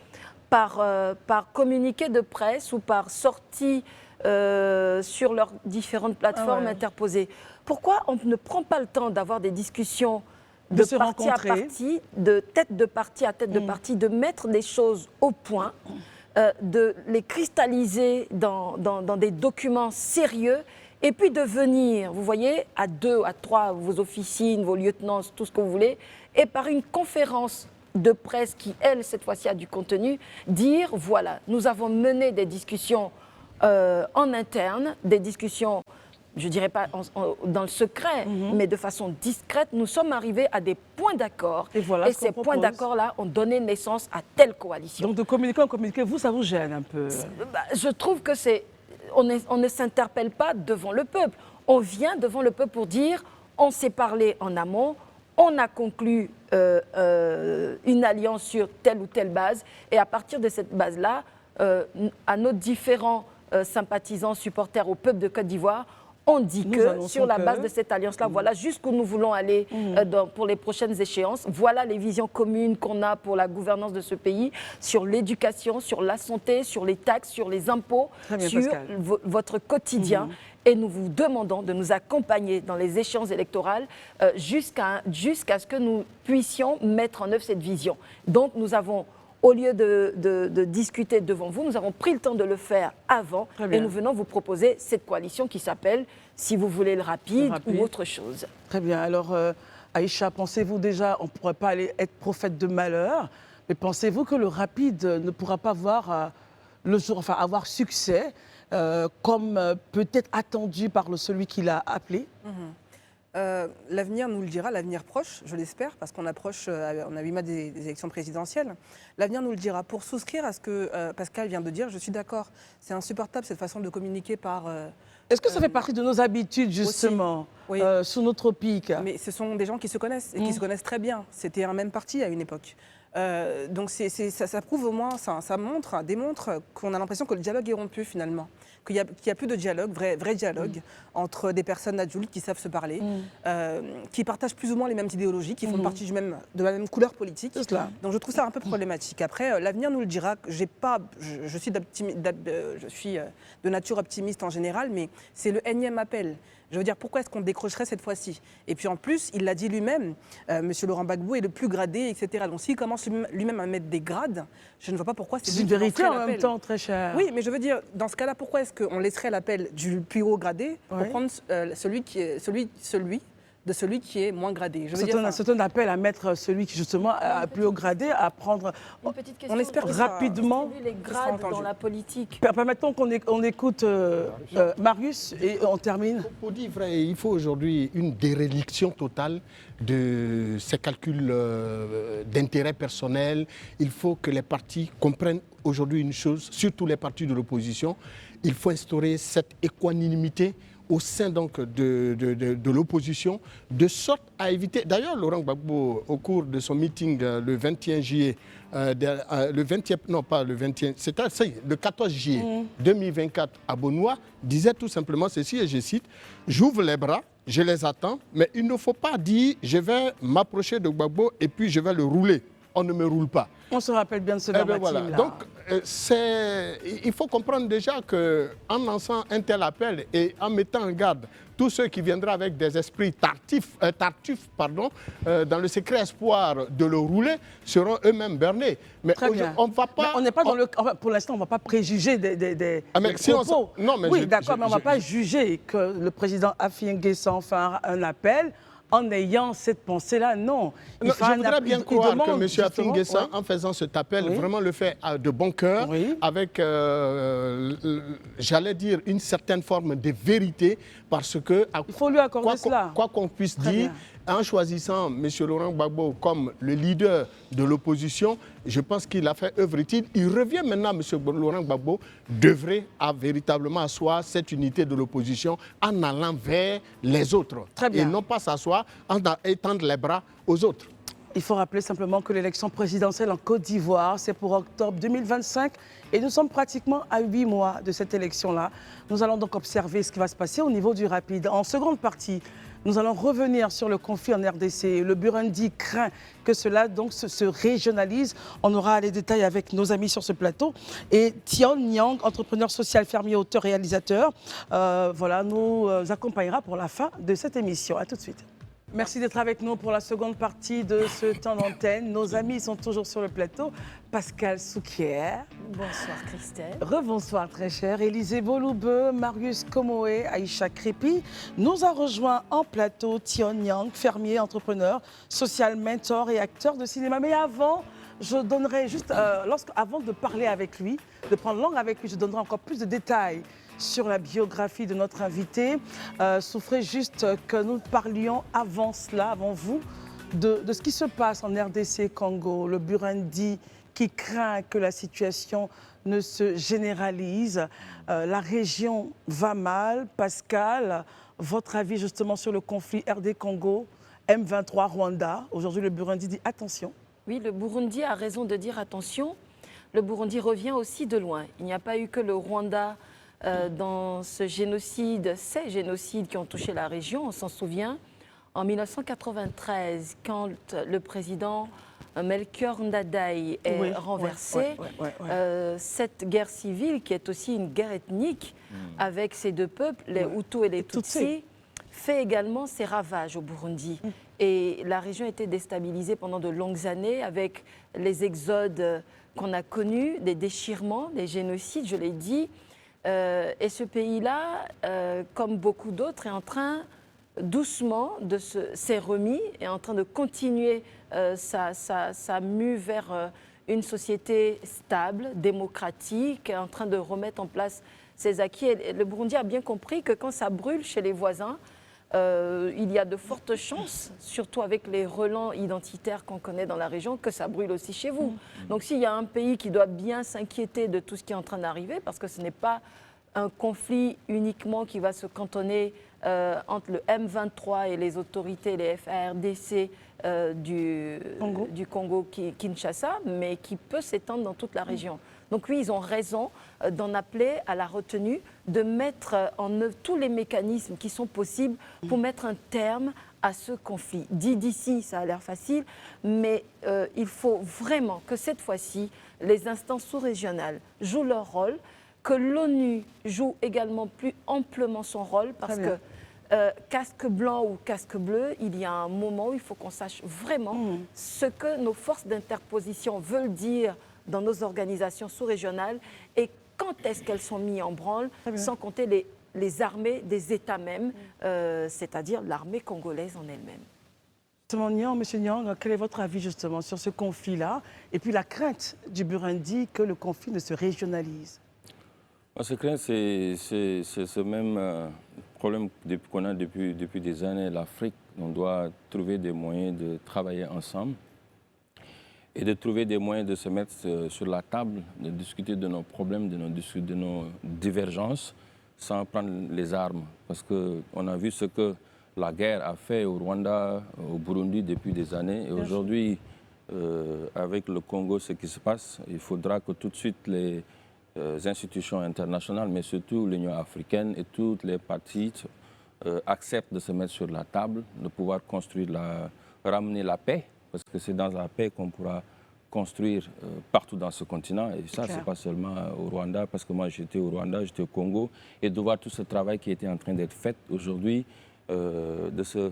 par communiqué de presse ou par sortie sur leurs différentes plateformes interposées. Pourquoi on ne prend pas le temps d'avoir des discussions de parti à parti, de tête de parti à tête de parti, de mettre des choses au point, de les cristalliser dans des documents sérieux et puis de venir, vous voyez, à 2, à 3, vos officines, vos lieutenants, tout ce que vous voulez, et par une conférence de presse qui, elle, cette fois-ci, a du contenu, dire, voilà, nous avons mené des discussions en interne, des discussions je ne dirais pas dans le secret, mais de façon discrète, nous sommes arrivés à des points d'accord. Et ces points d'accord-là ont donné naissance à telle coalition. Donc de communiquer en communiquer, vous, ça vous gêne un peu? Je trouve que on ne s'interpelle pas devant le peuple. On vient devant le peuple pour dire, on s'est parlé en amont, on a conclu une alliance sur telle ou telle base, et à partir de cette base-là, à nos différents sympathisants, supporters, au peuple de Côte d'Ivoire, on dit que sur la base de cette alliance-là, voilà jusqu'où nous voulons aller pour les prochaines échéances. Voilà les visions communes qu'on a pour la gouvernance de ce pays, sur l'éducation, sur la santé, sur les taxes, sur les impôts, sur votre quotidien. Et nous vous demandons de nous accompagner dans les échéances électorales jusqu'à ce que nous puissions mettre en œuvre cette vision. Donc nous avons, au lieu de discuter devant vous, nous avons pris le temps de le faire avant et nous venons vous proposer cette coalition qui s'appelle, si vous voulez, le rapide ou autre chose. Très bien. Alors, Aïcha, pensez-vous déjà, on ne pourrait pas aller être prophète de malheur, mais pensez-vous que le rapide ne pourra pas voir le jour, enfin avoir succès comme peut-être attendu par celui qui l'a appelé? L'avenir nous le dira, l'avenir proche, je l'espère, parce qu'on approche, on a 8 mois des élections présidentielles. L'avenir nous le dira. Pour souscrire à ce que Pascal vient de dire, je suis d'accord. C'est insupportable cette façon de communiquer par... Est-ce que ça fait partie de nos habitudes, justement, sous notre pique? Mais ce sont des gens qui se connaissent, et qui se connaissent très bien. C'était un même parti à une époque. Donc ça prouve au moins, ça démontre qu'on a l'impression que le dialogue est rompu finalement. Qu'il n'y a plus de dialogue, vrai dialogue, entre des personnes adultes qui savent se parler, qui partagent plus ou moins les mêmes idéologies, qui font partie de la même couleur politique. Donc je trouve ça un peu problématique. Après, l'avenir nous le dira. Je suis de nature optimiste en général, mais c'est le énième appel. Je veux dire, pourquoi est-ce qu'on décrocherait cette fois-ci? Et puis en plus, il l'a dit lui-même, M. Laurent Gbagbo est le plus gradé, etc. Donc s'il commence lui-même à mettre des grades, je ne vois pas pourquoi c'est une vérité en même temps, très cher. Oui, mais je veux dire, dans ce cas-là, pourquoi est-ce qu'on laisserait l'appel du plus haut gradé pour prendre celui qui est moins gradé? C'est un appel à mettre celui qui, justement, est plus haut gradé, à prendre... Une petite question. On espère rapidement... les grades dans la politique. Permettons qu'on écoute Marius et on termine. Pour dire vrai, il faut aujourd'hui une déréliction totale de ces calculs d'intérêt personnel. Il faut que les partis comprennent aujourd'hui une chose, surtout les partis de l'opposition. Il faut instaurer cette équanimité au sein donc de l'opposition, de sorte à éviter... D'ailleurs, Laurent Gbagbo, au cours de son meeting le 21 juillet, le 14 juillet 2024 à Beaunois, disait tout simplement ceci, et je cite, « J'ouvre les bras, je les attends, mais il ne faut pas dire je vais m'approcher de Gbagbo et puis je vais le rouler. On ne me roule pas. » On se rappelle bien de ce verbatim-là. Donc, il faut comprendre déjà qu'en lançant un tel appel et en mettant en garde tous ceux qui viendraient avec des esprits tartufs dans le secret espoir de le rouler, seront eux-mêmes bernés. Mais on ne va pas... on n'est pas pour l'instant, on ne va pas préjuger des propos. Oui, d'accord, mais on ne va pas juger que le président Affi N'Guessan fait un appel en ayant cette pensée-là, non. Je voudrais bien croire que M. Affi N'Guessan, en faisant cet appel, vraiment le fait de bon cœur, avec, j'allais dire, une certaine forme de vérité, parce que... Il faut lui accorder cela. Quoi qu'on puisse dire, en choisissant M. Laurent Gbagbo comme le leader de l'opposition, je pense qu'il a fait œuvre utile. Il revient maintenant, M. Laurent Gbagbo, d'œuvrer à véritablement asseoir cette unité de l'opposition en allant vers les autres. Et non pas s'asseoir en étendre les bras aux autres. Il faut rappeler simplement que l'élection présidentielle en Côte d'Ivoire, c'est pour octobre 2025 et nous sommes pratiquement à 8 mois de cette élection-là. Nous allons donc observer ce qui va se passer au niveau du rapide. En seconde partie, nous allons revenir sur le conflit en RDC. Le Burundi craint que cela donc se régionalise. On aura les détails avec nos amis sur ce plateau. Et Tion Nyang, entrepreneur social, fermier, auteur, réalisateur, nous accompagnera pour la fin de cette émission. À tout de suite. Merci d'être avec nous pour la seconde partie de ce temps d'antenne. Nos amis sont toujours sur le plateau. Pascal Souquier. Bonsoir Christelle. Rebonsoir très cher. Élisée Boloubeux, Marius Komoé, Aïcha Crépi. Nous a rejoint en plateau Tion Nyang, fermier, entrepreneur, social, mentor et acteur de cinéma. Mais avant, je donnerai juste, avant de parler avec lui, de prendre langue avec lui, je donnerai encore plus de détails sur la biographie de notre invité. Souffrez juste que nous parlions avant cela, avant vous, de ce qui se passe en RDC Congo, le Burundi qui craint que la situation ne se généralise. La région va mal. Pascal, votre avis justement sur le conflit RD Congo, M23 Rwanda. Aujourd'hui, le Burundi dit attention. Oui, le Burundi a raison de dire attention. Le Burundi revient aussi de loin. Il n'y a pas eu que le Rwanda dans ce génocide, ces génocides qui ont touché la région. On s'en souvient, en 1993, quand le président Melchior Ndadaye est renversé, cette guerre civile, qui est aussi une guerre ethnique avec ces deux peuples, les Hutus et les Tutsis, fait également ses ravages au Burundi. Et la région était déstabilisée pendant de longues années avec les exodes qu'on a connus, des déchirements, des génocides, je l'ai dit. Et ce pays-là, comme beaucoup d'autres, est en train doucement s'est remis, est en train de continuer sa mue vers une société stable, démocratique, est en train de remettre en place ses acquis. Et le Burundi a bien compris que quand ça brûle chez les voisins, il y a de fortes chances, surtout avec les relents identitaires qu'on connaît dans la région, que ça brûle aussi chez vous. Donc s'il y a un pays qui doit bien s'inquiéter de tout ce qui est en train d'arriver, parce que ce n'est pas un conflit uniquement qui va se cantonner entre le M23 et les autorités, les FARDC du Congo Kinshasa, mais qui peut s'étendre dans toute la région. Donc oui, ils ont raison d'en appeler à la retenue, de mettre en œuvre tous les mécanismes qui sont possibles pour mettre un terme à ce conflit. Dit d'ici, ça a l'air facile, mais il faut vraiment que cette fois-ci, les instances sous-régionales jouent leur rôle, que l'ONU joue également plus amplement son rôle, parce que casque blanc ou casque bleu, il y a un moment où il faut qu'on sache vraiment ce que nos forces d'interposition veulent dire dans nos organisations sous-régionales et quand est-ce qu'elles sont mises en branle, sans compter les armées des États mêmes, c'est-à-dire l'armée congolaise en elle-même. Monsieur Nyang, quel est votre avis justement sur ce conflit-là et puis la crainte du Burundi que le conflit ne se régionalise? Ce crainte, c'est ce même problème qu'on a depuis des années. L'Afrique, on doit trouver des moyens de travailler ensemble et de trouver des moyens de se mettre sur la table, de discuter de nos problèmes, de nos divergences, sans prendre les armes. Parce qu'on a vu ce que la guerre a fait au Rwanda, au Burundi depuis des années. Et aujourd'hui, avec le Congo, ce qui se passe, il faudra que tout de suite les institutions internationales, mais surtout l'Union africaine et toutes les parties acceptent de se mettre sur la table, de pouvoir ramener la paix, parce que c'est dans la paix qu'on pourra construire partout dans ce continent. Et ça, c'est pas seulement au Rwanda, parce que moi, j'étais au Rwanda, j'étais au Congo, et de voir tout ce travail qui était en train d'être fait aujourd'hui, de se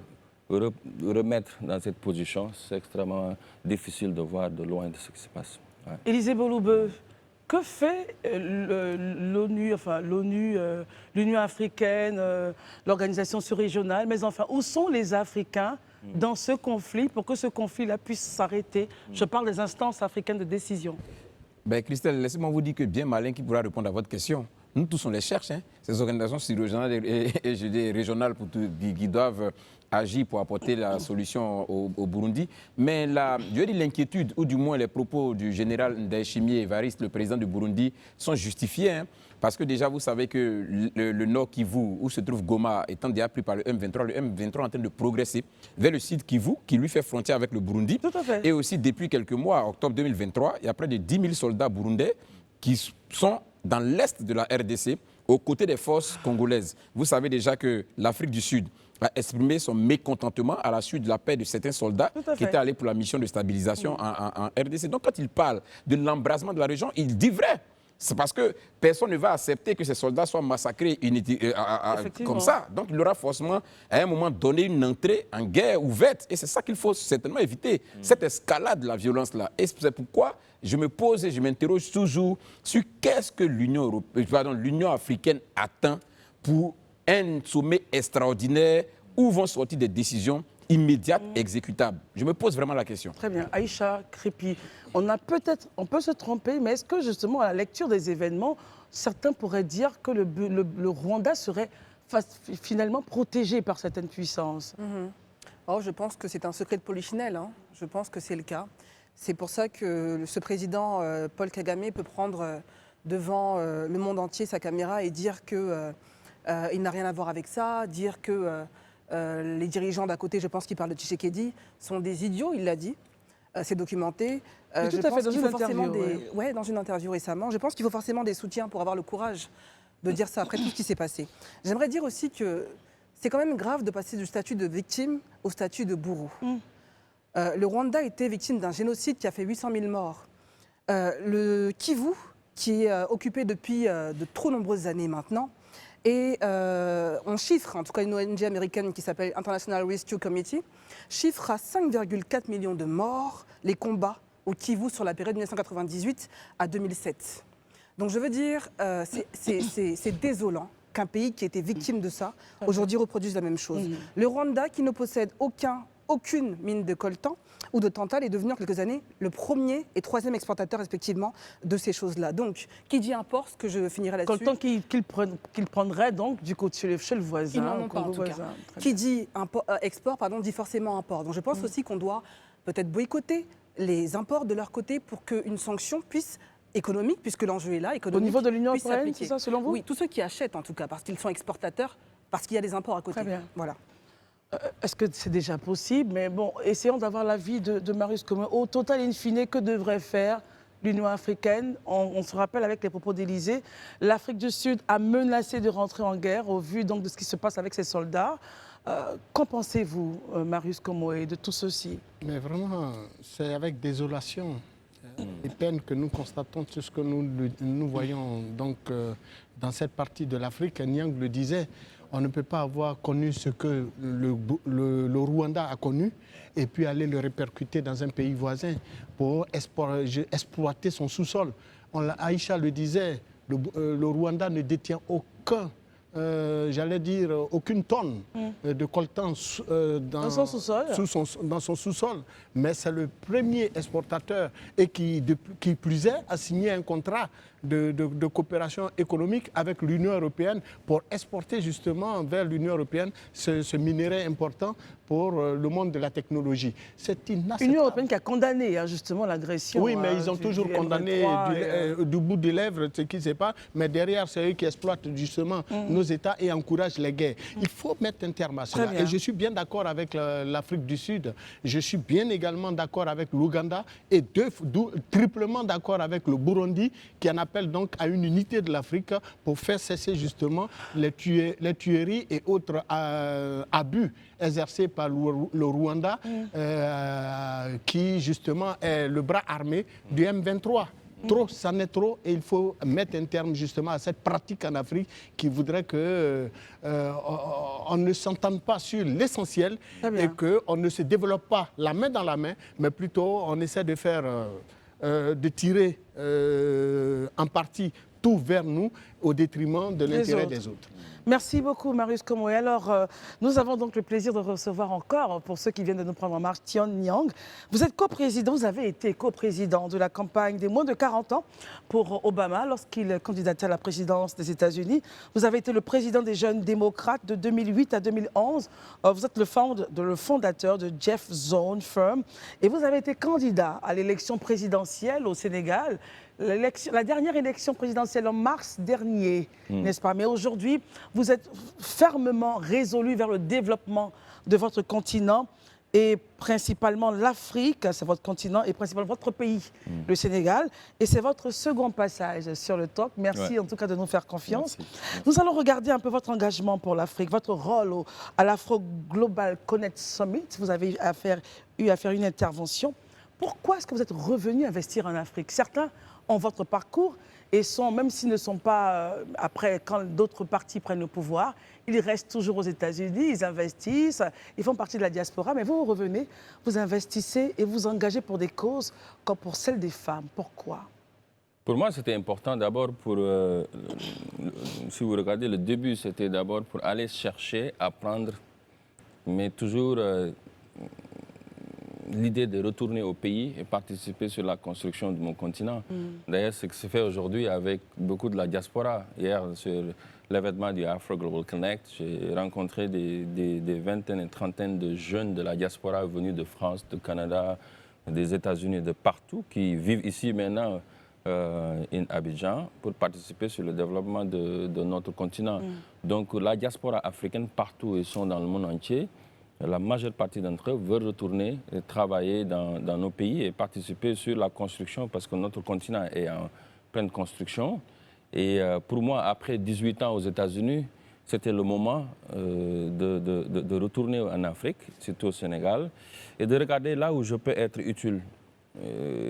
remettre dans cette position, c'est extrêmement difficile de voir de loin de ce qui se passe. Élisée Boloube, que fait l'ONU, l'Union africaine, l'organisation sous-régionale, mais enfin, où sont les Africains dans ce conflit pour que ce conflit-là puisse s'arrêter? Je parle des instances africaines de décision. Christelle, laissez-moi vous dire que bien malin qui pourra répondre à votre question. Nous tous, on les cherche, ces organisations sous-régionales et régionales qui doivent agir pour apporter la solution au Burundi. Mais je dis l'inquiétude, ou du moins les propos du général Ndayishimiye Evariste, le président du Burundi, sont justifiés. Parce que déjà, vous savez que le nord Kivu, où se trouve Goma, étant déjà pris par le M23 est en train de progresser vers le sud Kivu, qui lui fait frontière avec le Burundi. Tout à fait. Et aussi, depuis quelques mois, octobre 2023, il y a près de 10 000 soldats burundais qui sont dans l'est de la RDC, aux côtés des forces congolaises. Vous savez déjà que l'Afrique du Sud a exprimé son mécontentement à la suite de la paix de certains soldats qui étaient allés pour la mission de stabilisation en RDC. Donc quand il parle de l'embrasement de la région, il dit vrai. C'est parce que personne ne va accepter que ces soldats soient massacrés comme ça. Donc il aura forcément, à un moment donné, une entrée en guerre ouverte. Et c'est ça qu'il faut certainement éviter, cette escalade de la violence-là. Et c'est pourquoi je me pose et je m'interroge toujours sur qu'est-ce que l'Union africaine attend pour un sommet extraordinaire où vont sortir des décisions immédiates, exécutables. Je me pose vraiment la question. Très bien. Aïcha Crépy, on peut se tromper, mais est-ce que justement à la lecture des événements, certains pourraient dire que le Rwanda serait finalement protégé par certaines puissances. Oh, je pense que c'est un secret de polichinelle, hein. Je pense que c'est le cas. C'est pour ça que ce président, Paul Kagame, peut prendre devant le monde entier sa caméra et dire qu'il n'a rien à voir avec ça, dire que les dirigeants d'à côté, je pense qu'il parle de Tshisekedi, sont des idiots, il l'a dit. C'est documenté. Tout à fait, dans une interview. Ouais, dans une interview récemment. Je pense qu'il faut forcément des soutiens pour avoir le courage de dire ça après tout ce qui s'est passé. J'aimerais dire aussi que c'est quand même grave de passer du statut de victime au statut de bourreau. Le Rwanda était victime d'un génocide qui a fait 800 000 morts. Le Kivu, qui est occupé depuis de trop nombreuses années maintenant, et on chiffre, en tout cas une ONG américaine qui s'appelle International Rescue Committee, chiffre à 5,4 millions de morts les combats au Kivu sur la période 1998 à 2007. Donc je veux dire, c'est désolant qu'un pays qui était victime de ça, aujourd'hui reproduise la même chose. Le Rwanda, qui ne possède aucune mine de coltan ou de tantal, est devenu en quelques années le premier et troisième exportateur respectivement de ces choses-là. Donc, qui dit import, ce que je finirai là-dessus... Coltan qu'il prendrait donc du côté chez le voisin. Ils n'en ont pas en tout cas. Qui dit export, dit forcément import. Donc je pense aussi qu'on doit peut-être boycotter les imports de leur côté pour qu'une sanction puisse économique, puisque l'enjeu est là, économique. Au niveau de l'Union européenne, c'est ça selon vous? Oui, tous ceux qui achètent en tout cas, parce qu'ils sont exportateurs, parce qu'il y a des imports à côté. Très bien. Voilà. Est-ce que c'est déjà possible? Mais bon, essayons d'avoir l'avis de Marius Kommoe. Au total, in fine, que devrait faire l'Union africaine? On se rappelle avec les propos d'Élysée, l'Afrique du Sud a menacé de rentrer en guerre au vu donc de ce qui se passe avec ses soldats. Qu'en pensez-vous, Marius Kommoe, de tout ceci? Mais vraiment, c'est avec désolation et peine que nous constatons tout ce que nous voyons donc, dans cette partie de l'Afrique. Nyang le disait, on ne peut pas avoir connu ce que le Rwanda a connu et puis aller le répercuter dans un pays voisin pour exploiter son sous-sol. Aïcha le disait, le Rwanda ne détient aucune tonne de coltan dans son sous-sol. Mais c'est le premier exportateur et qui plus est, a signé un contrat de coopération économique avec l'Union européenne pour exporter justement vers l'Union européenne ce minerai important pour le monde de la technologie. C'est inacceptable. L'Union européenne qui a condamné justement l'agression. Oui, mais ils ont toujours condamné du bout des lèvres ce qui se passe, mais derrière, c'est eux qui exploitent justement nos États et encouragent les guerres. Il faut mettre un terme à cela. Et je suis bien d'accord avec l'Afrique du Sud. Je suis bien également d'accord avec l'Ouganda et triplement d'accord avec le Burundi qui en appelle donc à une unité de l'Afrique pour faire cesser justement les tueries et autres abus exercés par le Rwanda qui justement est le bras armé du M23. Trop, ça n'est trop, et il faut mettre un terme justement à cette pratique en Afrique qui voudrait qu'on ne s'entende pas sur l'essentiel et qu'on ne se développe pas la main dans la main, mais plutôt on essaie de faire, de tirer en partie tout vers nous au détriment de l'intérêt des autres. Merci beaucoup, Marius Kommoe. Alors, nous avons donc le plaisir de recevoir encore, pour ceux qui viennent de nous prendre en marche, Tion Nyang. Vous êtes coprésident, vous avez été coprésident de la campagne des moins de 40 ans pour Obama lorsqu'il candidatait à la présidence des États-Unis. Vous avez été le président des Jeunes démocrates de 2008 à 2011. Vous êtes le fondateur de Jeff Zone Firm et vous avez été candidat à l'élection présidentielle au Sénégal. La dernière élection présidentielle en mars dernier, n'est-ce pas? Mais aujourd'hui, vous êtes fermement résolu vers le développement de votre continent et principalement l'Afrique, c'est votre continent et principalement votre pays, le Sénégal. Et c'est votre second passage sur le talk. Merci en tout cas de nous faire confiance. Merci. Nous allons regarder un peu votre engagement pour l'Afrique, votre rôle à l'Afro Global Connect Summit. Vous avez eu à faire une intervention. Pourquoi est-ce que vous êtes revenu investir en Afrique? Certains ont votre parcours et même s'ils ne sont pas, après, quand d'autres partis prennent le pouvoir, ils restent toujours aux États-Unis, ils investissent, ils font partie de la diaspora, mais vous revenez, vous investissez et vous engagez pour des causes comme pour celle des femmes. Pourquoi? Pour moi, c'était important d'abord pour, si vous regardez le début, c'était d'abord pour aller chercher, apprendre, mais toujours l'idée de retourner au pays et participer sur la construction de mon continent. D'ailleurs, c'est ce qui se fait aujourd'hui avec beaucoup de la diaspora. Hier, sur l'événement du Afro Global Connect, j'ai rencontré des vingtaines et trentaines de jeunes de la diaspora venus de France, de Canada, des États-Unis, de partout, qui vivent ici maintenant in Abidjan pour participer sur le développement de notre continent. Donc la diaspora africaine, partout ils sont dans le monde entier, la majeure partie d'entre eux veulent retourner et travailler dans nos pays et participer sur la construction parce que notre continent est en pleine construction. Et pour moi, après 18 ans aux États-Unis, c'était le moment de retourner en Afrique, surtout au Sénégal, et de regarder là où je peux être utile.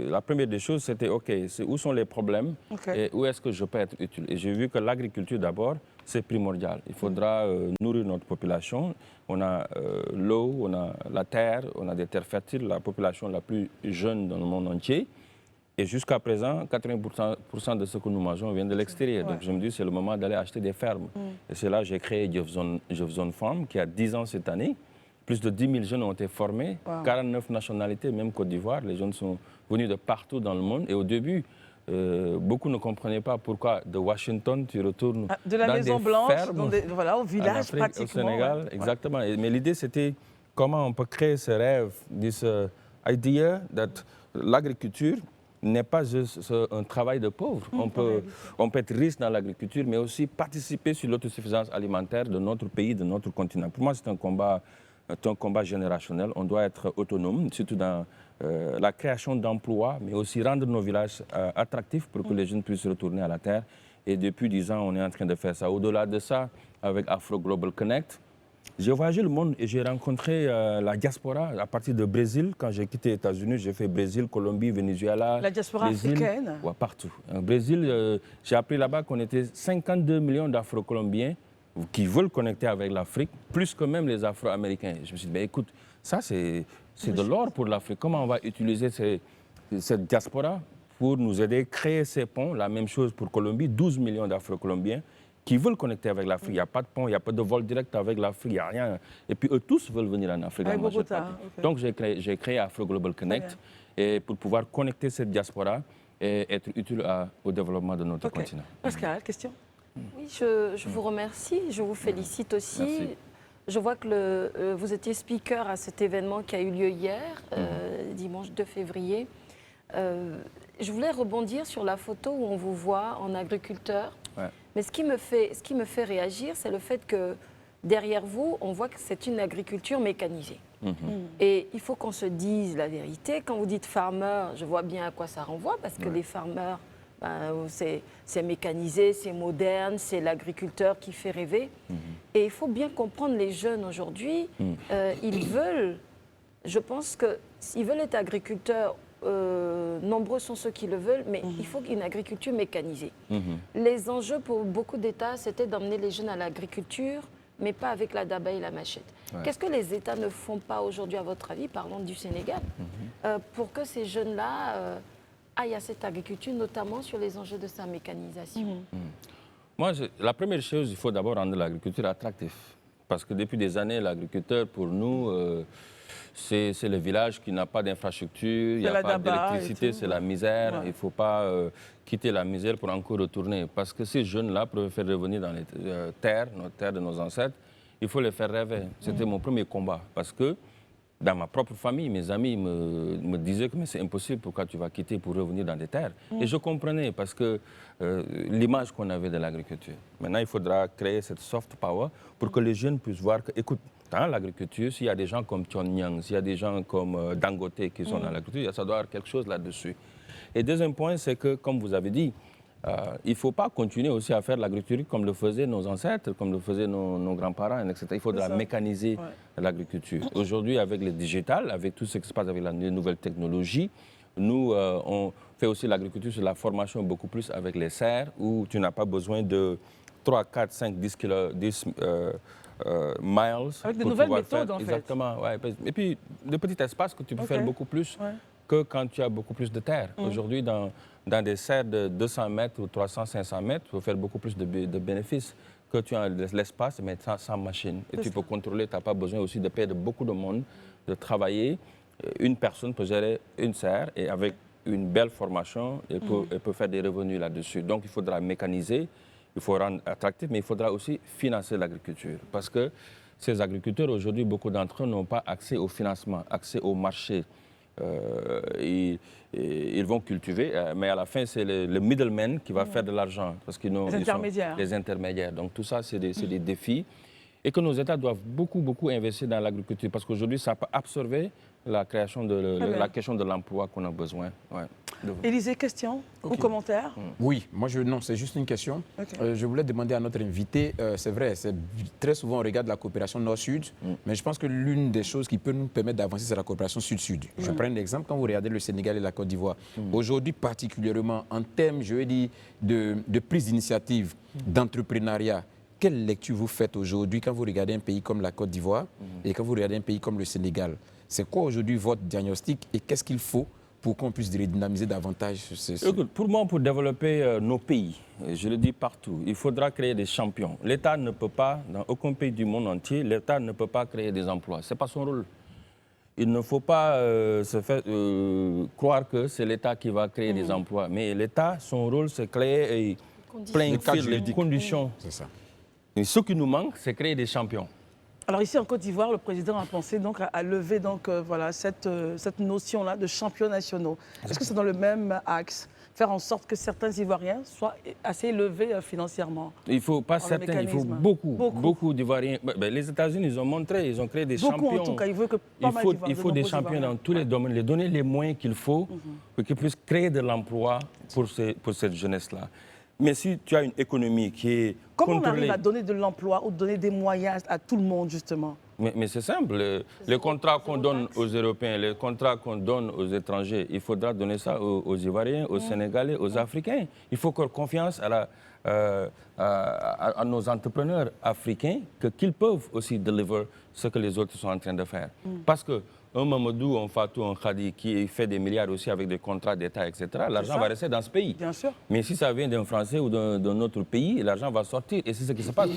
La première des choses, c'était OK, où sont les problèmes et où est-ce que je peux être utile. Et j'ai vu que l'agriculture, d'abord, c'est primordial. Il faudra nourrir notre population. On a l'eau, on a la terre, on a des terres fertiles, la population la plus jeune dans le monde entier. Et jusqu'à présent, 80% de ce que nous mangeons vient de l'extérieur. Donc je me dis c'est le moment d'aller acheter des fermes. Et c'est là que j'ai créé Jefferson Farm, qui a 10 ans cette année. Plus de 10 000 jeunes ont été formés, 49 nationalités, même Côte d'Ivoire. Les jeunes sont venus de partout dans le monde. Et au début, beaucoup ne comprenaient pas pourquoi de Washington, tu retournes de la dans Maison des Blanche, fermes, voilà, au village Afrique, pratiquement. Au Sénégal, exactement. Mais l'idée, c'était comment on peut créer ce rêve, this idea that l'agriculture n'est pas juste un travail de pauvre. On peut être riche dans l'agriculture, mais aussi participer sur l'autosuffisance alimentaire de notre pays, de notre continent. Pour moi, c'est un combat générationnel. On doit être autonome, surtout dans la création d'emplois, mais aussi rendre nos villages attractifs pour que les jeunes puissent retourner à la terre. Et depuis 10 ans, on est en train de faire ça. Au-delà de ça, avec Afro Global Connect, j'ai voyagé le monde et j'ai rencontré la diaspora à partir du Brésil. Quand j'ai quitté les États-Unis, j'ai fait Brésil, Colombie, Venezuela. La diaspora africaine? Ouais, partout. Au Brésil, j'ai appris là-bas qu'on était 52 millions d'Afro-Colombiens qui veulent connecter avec l'Afrique, plus que même les Afro-Américains. Je me suis dit, ben, écoute, ça c'est de l'or pour l'Afrique. Comment on va utiliser cette diaspora pour nous aider à créer ces ponts? La même chose pour Colombie, 12 millions d'Afro-Colombiens qui veulent connecter avec l'Afrique. Il n'y a pas de pont, il n'y a pas de vol direct avec l'Afrique, il n'y a rien. Et puis eux tous veulent venir en Afrique. Donc j'ai créé Afro Global Connect et pour pouvoir connecter cette diaspora et être utile au développement de notre continent. Pascal, question? Oui, je vous remercie, je vous félicite aussi. Merci. Je vois que vous étiez speaker à cet événement qui a eu lieu hier, dimanche 2 février. Je voulais rebondir sur la photo où on vous voit en agriculteur. Ouais. Mais ce qui me fait réagir, c'est le fait que derrière vous, on voit que c'est une agriculture mécanisée. Et il faut qu'on se dise la vérité. Quand vous dites farmer, je vois bien à quoi ça renvoie, parce que les farmers, c'est mécanisé, c'est moderne, c'est l'agriculteur qui fait rêver. Et il faut bien comprendre les jeunes aujourd'hui, ils veulent, je pense qu'ils veulent être agriculteurs. Nombreux sont ceux qui le veulent, mais il faut une agriculture mécanisée. Les enjeux pour beaucoup d'États, c'était d'emmener les jeunes à l'agriculture, mais pas avec la daba et la machette. Qu'est-ce que les États ne font pas aujourd'hui, à votre avis, parlons du Sénégal, pour que ces jeunes-là aillent à cette agriculture, notamment sur les enjeux de sa mécanisation? Moi, la première chose, il faut d'abord rendre l'agriculture attractive. Parce que depuis des années, l'agriculteur, pour nous, c'est le village qui n'a pas d'infrastructure, il n'y a pas d'électricité, c'est la misère. Il ne faut pas quitter la misère pour encore retourner. Parce que ces jeunes-là, pour faire revenir dans les terres, nos terres de nos ancêtres, il faut les faire rêver. C'était mon premier combat. Parce que dans ma propre famille, mes amis me disaient que c'est impossible, pourquoi tu vas quitter pour revenir dans des terres. Et je comprenais parce que l'image qu'on avait de l'agriculture. Maintenant, il faudra créer cette soft power pour que les jeunes puissent voir que, écoute, dans l'agriculture, s'il y a des gens comme Thion Nyang, s'il y a des gens comme Dangote qui sont dans l'agriculture, ça doit y avoir quelque chose là-dessus. Et deuxième point, c'est que, comme vous avez dit, il ne faut pas continuer aussi à faire l'agriculture comme le faisaient nos ancêtres, comme le faisaient nos grands-parents, etc. Il faudra mécaniser l'agriculture. Aujourd'hui, avec le digital, avec tout ce qui se passe avec les nouvelles technologies, nous, on fait aussi l'agriculture sur la formation beaucoup plus avec les serres, où tu n'as pas besoin de 3, 4, 5, 10 miles. Avec de nouvelles méthodes, en fait. Exactement. Ouais. Et puis, de petits espaces que tu peux faire beaucoup plus que quand tu as beaucoup plus de terre. Aujourd'hui, dans des serres de 200 mètres ou 300, 500 mètres, tu peux faire beaucoup plus de bénéfices que tu as l'espace, mais sans machine. Et tu peux contrôler, tu n'as pas besoin aussi de perdre beaucoup de monde, de travailler. une personne peut gérer une serre et avec une belle formation, elle peut faire des revenus là-dessus. Donc il faudra mécaniser, il faut rendre attractif, mais il faudra aussi financer l'agriculture. Parce que ces agriculteurs, aujourd'hui, beaucoup d'entre eux n'ont pas accès au financement, accès au marché. Ils vont cultiver, mais à la fin, c'est le middleman qui va faire de l'argent. Parce qu'ils les intermédiaires. Les intermédiaires. Donc tout ça, c'est des défis. Et que nos États doivent beaucoup investir dans l'agriculture. Parce qu'aujourd'hui, ça peut absorber la question de l'emploi qu'on a besoin. Ouais. Élisée, question ou commentaire? Oui, non, c'est juste une question. Okay. Je voulais demander à notre invité, c'est vrai, très souvent on regarde la coopération nord-sud, mais je pense que l'une des choses qui peut nous permettre d'avancer, c'est la coopération sud-sud. Je prends un exemple, quand vous regardez le Sénégal et la Côte d'Ivoire, aujourd'hui particulièrement en termes, je veux dire, de prise d'initiative, d'entrepreneuriat, quelle lecture vous faites aujourd'hui quand vous regardez un pays comme la Côte d'Ivoire et quand vous regardez un pays comme le Sénégal? C'est quoi aujourd'hui votre diagnostic et qu'est-ce qu'il faut pour qu'on puisse redynamiser davantage Écoute, pour moi, pour développer nos pays, je le dis partout, il faudra créer des champions. L'État ne peut pas, dans aucun pays du monde entier, l'État ne peut pas créer des emplois. Ce n'est pas son rôle. Il ne faut pas se faire croire que c'est l'État qui va créer des emplois. Mais l'État, son rôle, c'est créer plein de conditions. C'est ça. Et ce qui nous manque, c'est créer des champions. Alors ici en Côte d'Ivoire, le président a pensé donc à lever donc, voilà, cette notion-là de champions nationaux. Est-ce que c'est dans le même axe, faire en sorte que certains Ivoiriens soient assez élevés financièrement? Il faut pas certains, il faut beaucoup d'Ivoiriens. Les États-Unis, ils ont montré, ils ont créé des champions. En tout cas, il faut des champions dans tous les domaines, les donner les moyens qu'il faut pour qu'ils puissent créer de l'emploi pour cette jeunesse-là. Mais si tu as une économie qui est Comment contrôlée... on arrive à donner de l'emploi ou donner des moyens à tout le monde, justement? Mais c'est simple. Les contrats qu'on donne aux Européens, les contrats qu'on donne aux étrangers, il faudra donner ça aux Ivoiriens, aux Sénégalais, aux Africains. Il faut faire confiance à nos entrepreneurs africains qu'ils peuvent aussi deliver ce que les autres sont en train de faire. Parce que un Mamadou, un Fatou, un Khadi qui fait des milliards aussi avec des contrats d'État, etc., l'argent va rester dans ce pays. Bien sûr. Mais si ça vient d'un Français ou d'un autre pays, l'argent va sortir. Et c'est ce qui se passe.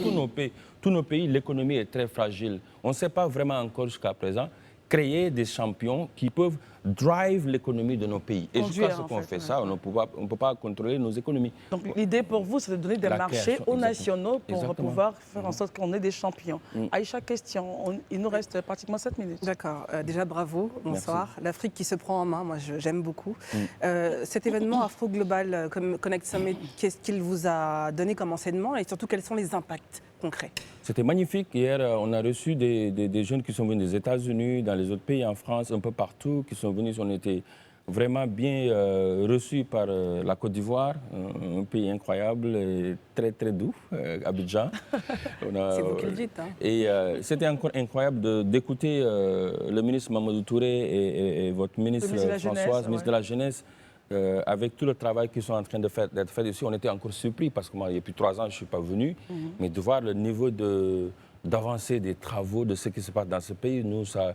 Tous nos pays, l'économie est très fragile. On ne sait pas vraiment encore jusqu'à présent créer des champions qui peuvent drive l'économie de nos pays. Et jusqu'à ce qu'on fait ça, on ne peut pas contrôler nos économies. Donc l'idée pour vous, c'est de donner des marchés aux nationaux pour pouvoir faire en sorte qu'on ait des champions. Aïcha, question. Il nous reste pratiquement 7 minutes. D'accord. Déjà, bravo. Bonsoir. L'Afrique qui se prend en main, moi, j'aime beaucoup. Cet événement Afro Global Connect Summit, qu'est-ce qu'il vous a donné comme enseignement et surtout, quels sont les impacts concrets? C'était magnifique. Hier, on a reçu des jeunes qui sont venus des États-Unis, dans les autres pays, en France, un peu partout, qui sont venus. On était vraiment bien reçus par la Côte d'Ivoire, un pays incroyable et très, très doux, Abidjan. C'est vous qui le dites. Hein. Et c'était encore incroyable d'écouter le ministre Mamadou Touré et votre ministre Françoise, ministre de la Jeunesse, avec tout le travail qu'ils sont en train d'être fait ici. On était encore surpris parce que moi, il y a plus de 3 ans, je ne suis pas venu. Mais de voir le niveau d'avancée des travaux, de ce qui se passe dans ce pays, nous, ça...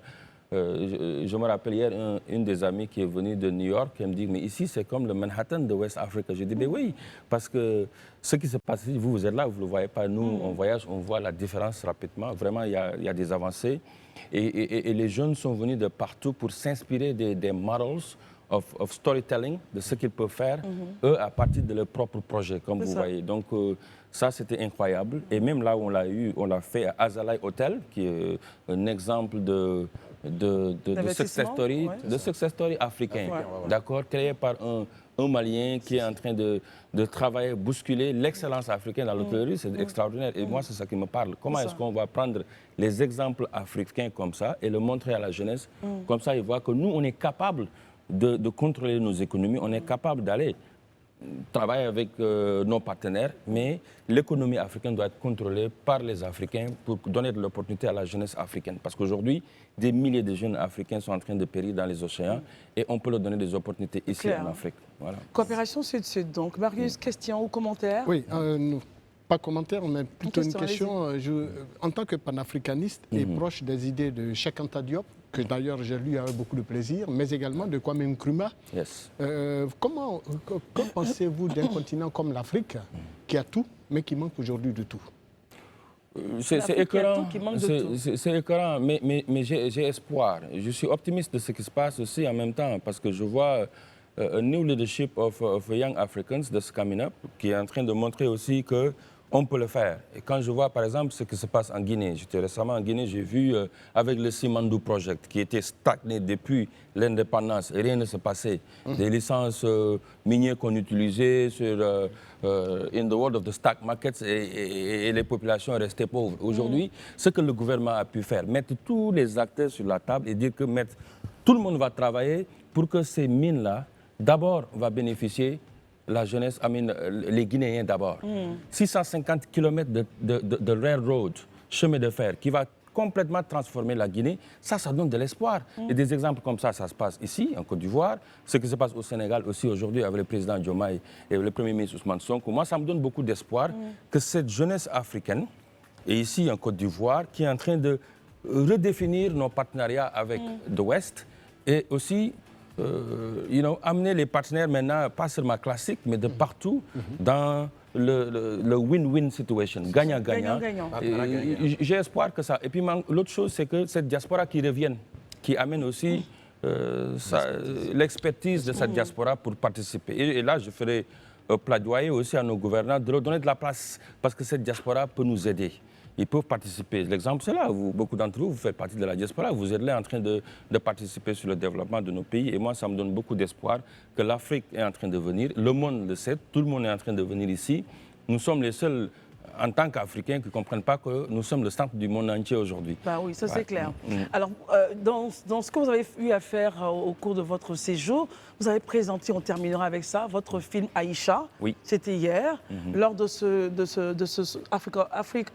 je me rappelle hier, une des amies qui est venue de New York, qui me dit, mais ici, c'est comme le Manhattan de West Africa. J'ai dit, mais oui, parce que ce qui se passe ici, vous êtes là, vous ne le voyez pas. Nous, on voyage, on voit la différence rapidement. Vraiment, il y a des avancées. Et les jeunes sont venus de partout pour s'inspirer des models of storytelling, de ce qu'ils peuvent faire, eux, à partir de leur propre projet, comme vous voyez. Donc, ça, c'était incroyable. Et même là où on l'a fait à Azalai Hotel, qui est un exemple de success story africain, d'accord, créé par un Malien qui est en train de travailler, bousculer l'excellence africaine dans l'hôtellerie, c'est extraordinaire. Et moi, c'est ça qui me parle. Comment est-ce qu'on va prendre les exemples africains comme ça et le montrer à la jeunesse, comme ça, ils voient que nous, on est capable de contrôler nos économies, on est capable d'aller travailler avec nos partenaires, mais l'économie africaine doit être contrôlée par les Africains pour donner de l'opportunité à la jeunesse africaine. Parce qu'aujourd'hui, des milliers de jeunes Africains sont en train de périr dans les océans et on peut leur donner des opportunités ici en Afrique. Voilà. Coopération Sud-Sud, donc. Marius, question ou commentaire? Oui, pas commentaire, mais plutôt une question. En tant que panafricaniste et proche des idées de Cheikh Anta Diop, que d'ailleurs j'ai lu avec beaucoup de plaisir, mais également de Kwame Nkrumah. Yes. Que pensez-vous d'un continent comme l'Afrique, qui a tout, mais qui manque aujourd'hui de tout? C'est écœurant, c'est écœurant, mais j'ai espoir. Je suis optimiste de ce qui se passe aussi en même temps, parce que je vois un new leadership of young Africans that's coming up, qui est en train de montrer aussi qu'on peut le faire. Et quand je vois par exemple ce qui se passe en Guinée, j'étais récemment en Guinée, j'ai vu avec le Simandou Project, qui était stagné depuis l'indépendance, et rien ne se passait. Des licences minières qu'on utilisait sur, in the world of the stock markets, et les populations restaient pauvres. Aujourd'hui, ce que le gouvernement a pu faire, mettre tous les acteurs sur la table et dire que tout le monde va travailler pour que ces mines-là, d'abord, va bénéficier la jeunesse, les Guinéens d'abord. 650 km de railroad, chemin de fer, qui va complètement transformer la Guinée, ça donne de l'espoir. Et des exemples comme ça se passe ici, en Côte d'Ivoire, ce qui se passe au Sénégal aussi aujourd'hui avec le président Diomaye et le Premier ministre Ousmane Sonko. Moi, ça me donne beaucoup d'espoir que cette jeunesse africaine, et ici en Côte d'Ivoire, qui est en train de redéfinir nos partenariats avec l'Ouest, et aussi amener les partenaires maintenant, pas seulement classiques, mais de partout, dans le win-win situation, gagnant-gagnant. J'ai espoir que ça. Et puis l'autre chose, c'est que cette diaspora qui revienne, qui amène aussi l'expertise de cette diaspora pour participer. Et là, je ferai plaidoyer aussi à nos gouvernants de leur donner de la place, parce que cette diaspora peut nous aider. Ils peuvent participer. L'exemple, c'est là. Beaucoup d'entre vous faites partie de la diaspora. Vous êtes là en train de participer sur le développement de nos pays. Et moi, ça me donne beaucoup d'espoir que l'Afrique est en train de venir. Le monde le sait. Tout le monde est en train de venir ici. Nous sommes les seuls, en tant qu'Africains, qui ne comprennent pas que nous sommes le centre du monde entier aujourd'hui. Bah oui, ça c'est clair. Alors, dans ce que vous avez eu à faire au cours de votre séjour, vous avez présenté, on terminera avec ça, votre film Aïcha. Oui. C'était hier, lors de ce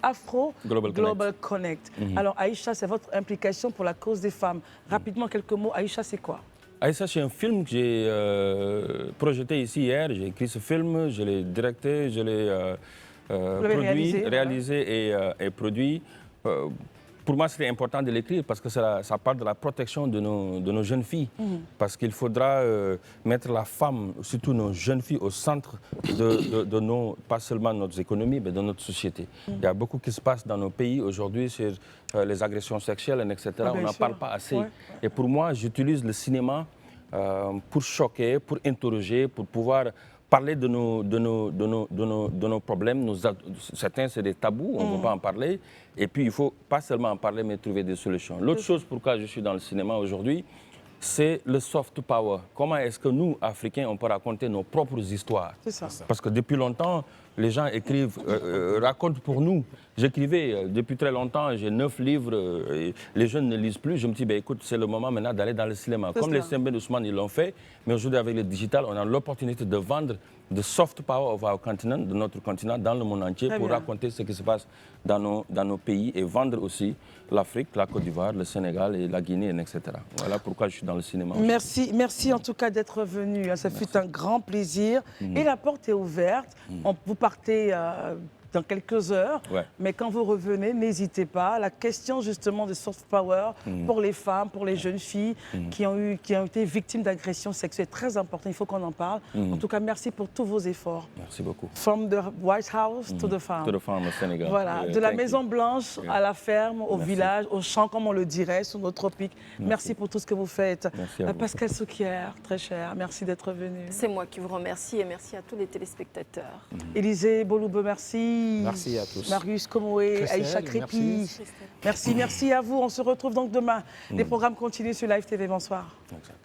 Afro Global Connect. Alors, Aïcha, c'est votre implication pour la cause des femmes. Rapidement, quelques mots. Aïcha, c'est quoi? Aïcha, c'est un film que j'ai projeté ici hier. J'ai écrit ce film, je l'ai directé, je l'ai réalisé et produit. Pour moi, c'était important de l'écrire parce que ça parle de la protection de nos jeunes filles. Parce qu'il faudra mettre la femme, surtout nos jeunes filles, au centre de pas seulement de notre économie, mais de notre société. Il y a beaucoup qui se passe dans nos pays aujourd'hui sur les agressions sexuelles, etc. On n'en parle pas assez. Ouais. Et pour moi, j'utilise le cinéma pour choquer, pour interroger, pour pouvoir parler de nos problèmes. Certains, c'est des tabous, on ne veut pas en parler. Et puis, il ne faut pas seulement en parler, mais trouver des solutions. L'autre chose pourquoi je suis dans le cinéma aujourd'hui, c'est le soft power. Comment est-ce que nous, Africains, on peut raconter nos propres histoires? C'est ça. Parce que depuis longtemps, les gens écrivent, racontent pour nous. J'écrivais depuis très longtemps, j'ai 9 livres, les jeunes ne lisent plus. Je me dis, écoute, c'est le moment maintenant d'aller dans le cinéma. Comme les Sembène Ousmane, ils l'ont fait. Mais aujourd'hui, avec le digital, on a l'opportunité de vendre the soft power of our continent, de notre continent, dans le monde entier, pour raconter ce qui se passe dans nos pays et vendre aussi l'Afrique, la Côte d'Ivoire, le Sénégal et la Guinée, etc. Voilà pourquoi je suis dans le cinéma. Merci en tout cas d'être venu. Ça fut un grand plaisir. Et la porte est ouverte. Vous partez dans quelques heures, mais quand vous revenez, n'hésitez pas. La question justement de soft power pour les femmes, pour les jeunes filles qui ont été victimes d'agressions sexuelles, très important, il faut qu'on en parle. En tout cas, merci pour tous vos efforts. Merci beaucoup. From the White House to the farm. To the farm au Sénégal. Voilà, de la Maison Blanche à la ferme, au village, au champ, comme on le dirait, sous nos tropiques. Merci pour tout ce que vous faites. Pascal Souquier, très cher, merci d'être venu. C'est moi qui vous remercie et merci à tous les téléspectateurs. Élisée Boloube, merci. Merci à tous. Marius Komoé, Aïcha Crépi. Merci à vous. On se retrouve donc demain. Les programmes continuent sur Live TV. Bonsoir. Exact.